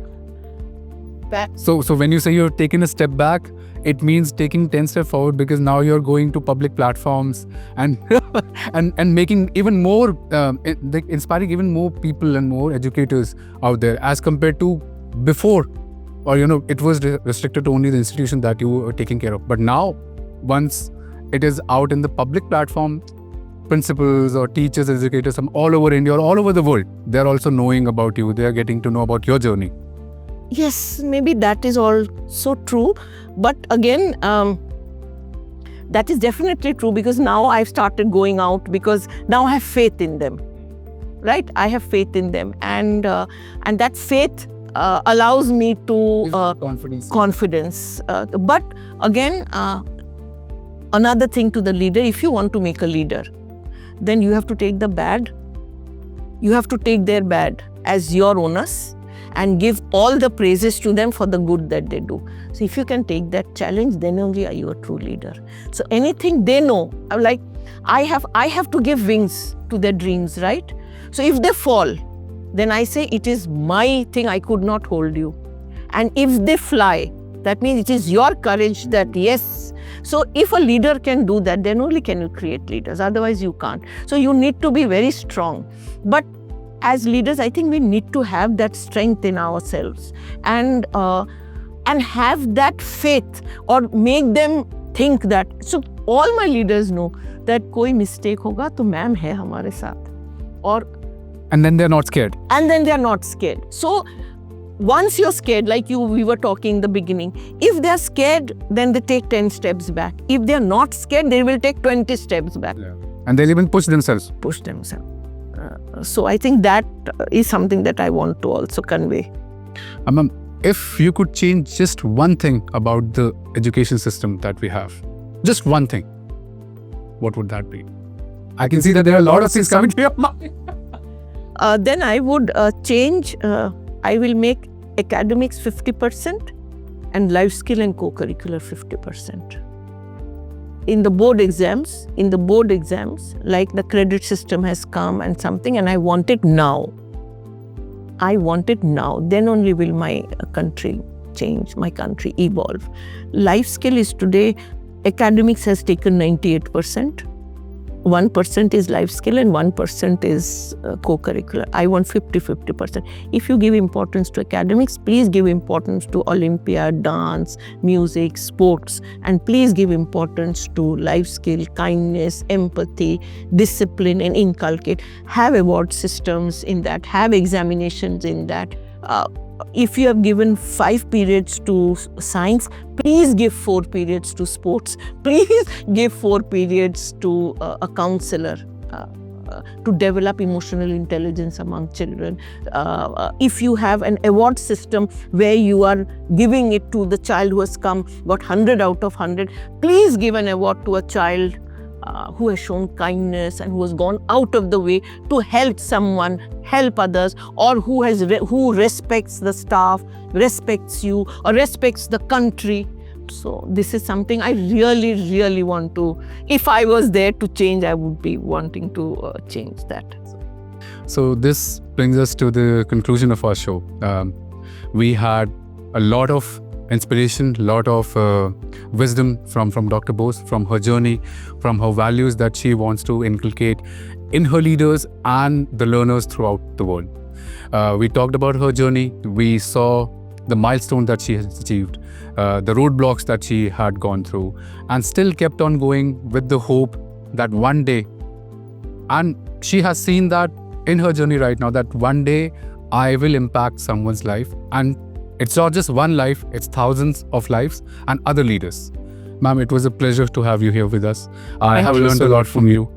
Speaker 2: back.
Speaker 1: So when you say you're taking a step back, it means taking 10 steps forward, because now you're going to public platforms and and making even more, inspiring even more people and more educators out there, as compared to before. Or, it was restricted to only the institution that you were taking care of. But now, once it is out in the public platform, principals or teachers, educators from all over India or all over the world, they're also knowing about you. They're getting to know about your journey.
Speaker 2: Yes, maybe that is also true. But again, that is definitely true, because now I've started going out, because now I have faith in them, right? I have faith in them. And that faith allows me to confidence. But again, another thing to the leader, if you want to make a leader, then you have to take the bad. You have to take their bad as your onus and give all the praises to them for the good that they do. So if you can take that challenge, then only are you a true leader. So anything they know, like I have to give wings to their dreams, right? So if they fall, then I say it is my thing, I could not hold you. And if they fly, that means it is your courage that yes. So if a leader can do that, then only can you create leaders. Otherwise you can't. So you need to be very strong. But as leaders, I think we need to have that strength in ourselves and have that faith, or make them think that. So all my leaders know that koi mistake hoga to ma'am hai hamare saath.
Speaker 1: And then they're not scared.
Speaker 2: And then they're not scared. So once you're scared, like we were talking in the beginning, if they're scared, then they take 10 steps back. If they're not scared, they will take 20 steps back.
Speaker 1: Yeah. And they'll even push themselves.
Speaker 2: So I think that is something that I want to also convey.
Speaker 1: If you could change just one thing about the education system that we have, just one thing, what would that be? I can see that there are a lot of things coming to your mind.
Speaker 2: Then I would change, I will make academics 50% and life skill and co-curricular 50%. In the board exams, like the credit system has come and something, and I want it now. Then only will my country change, my country evolve. Life skill is today, academics has taken 98%. 1% is life skill and 1% is co-curricular. I want 50%. If you give importance to academics, please give importance to Olympiad, dance, music, sports, and please give importance to life skill, kindness, empathy, discipline, and inculcate. Have award systems in that, have examinations in that. If you have given 5 periods to science, please give 4 periods to sports. Please give 4 periods to a counselor to develop emotional intelligence among children. If you have an award system where you are giving it to the child who has got 100 out of 100, please give an award to a child who has shown kindness and who has gone out of the way to help someone, help others, or who respects the staff, respects you, or respects the country. So this is something I really want to, if I was there to change, I would be wanting to change that.
Speaker 1: So this brings us to the conclusion of our show. We had a lot of inspiration, lot of wisdom from Dr. Bose, from her journey, from her values that she wants to inculcate in her leaders and the learners throughout the world. We talked about her journey. We saw the milestone that she has achieved, the roadblocks that she had gone through, and still kept on going with the hope that one day, and she has seen that in her journey right now, that one day I will impact someone's life. And it's not just one life, it's thousands of lives and other leaders. Ma'am, it was a pleasure to have you here with us. I have learned a lot from you,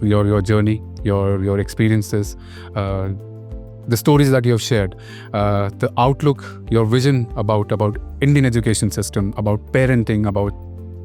Speaker 1: your journey, your experiences, the stories that you have shared, the outlook, your vision about Indian education system, about parenting, about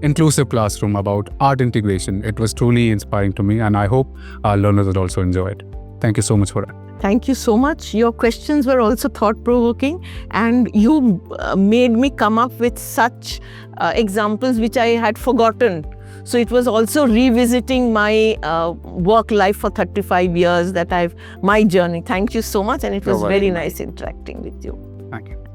Speaker 1: inclusive classroom, about art integration. It was truly inspiring to me, and I hope our learners would also enjoy it. Thank you so much for that.
Speaker 2: Thank you so much. Your questions were also thought-provoking, and you made me come up with such examples which I had forgotten. So it was also revisiting my work life for 35 years, my journey. Thank you so much, and it was very nice interacting with you.
Speaker 1: Thank you.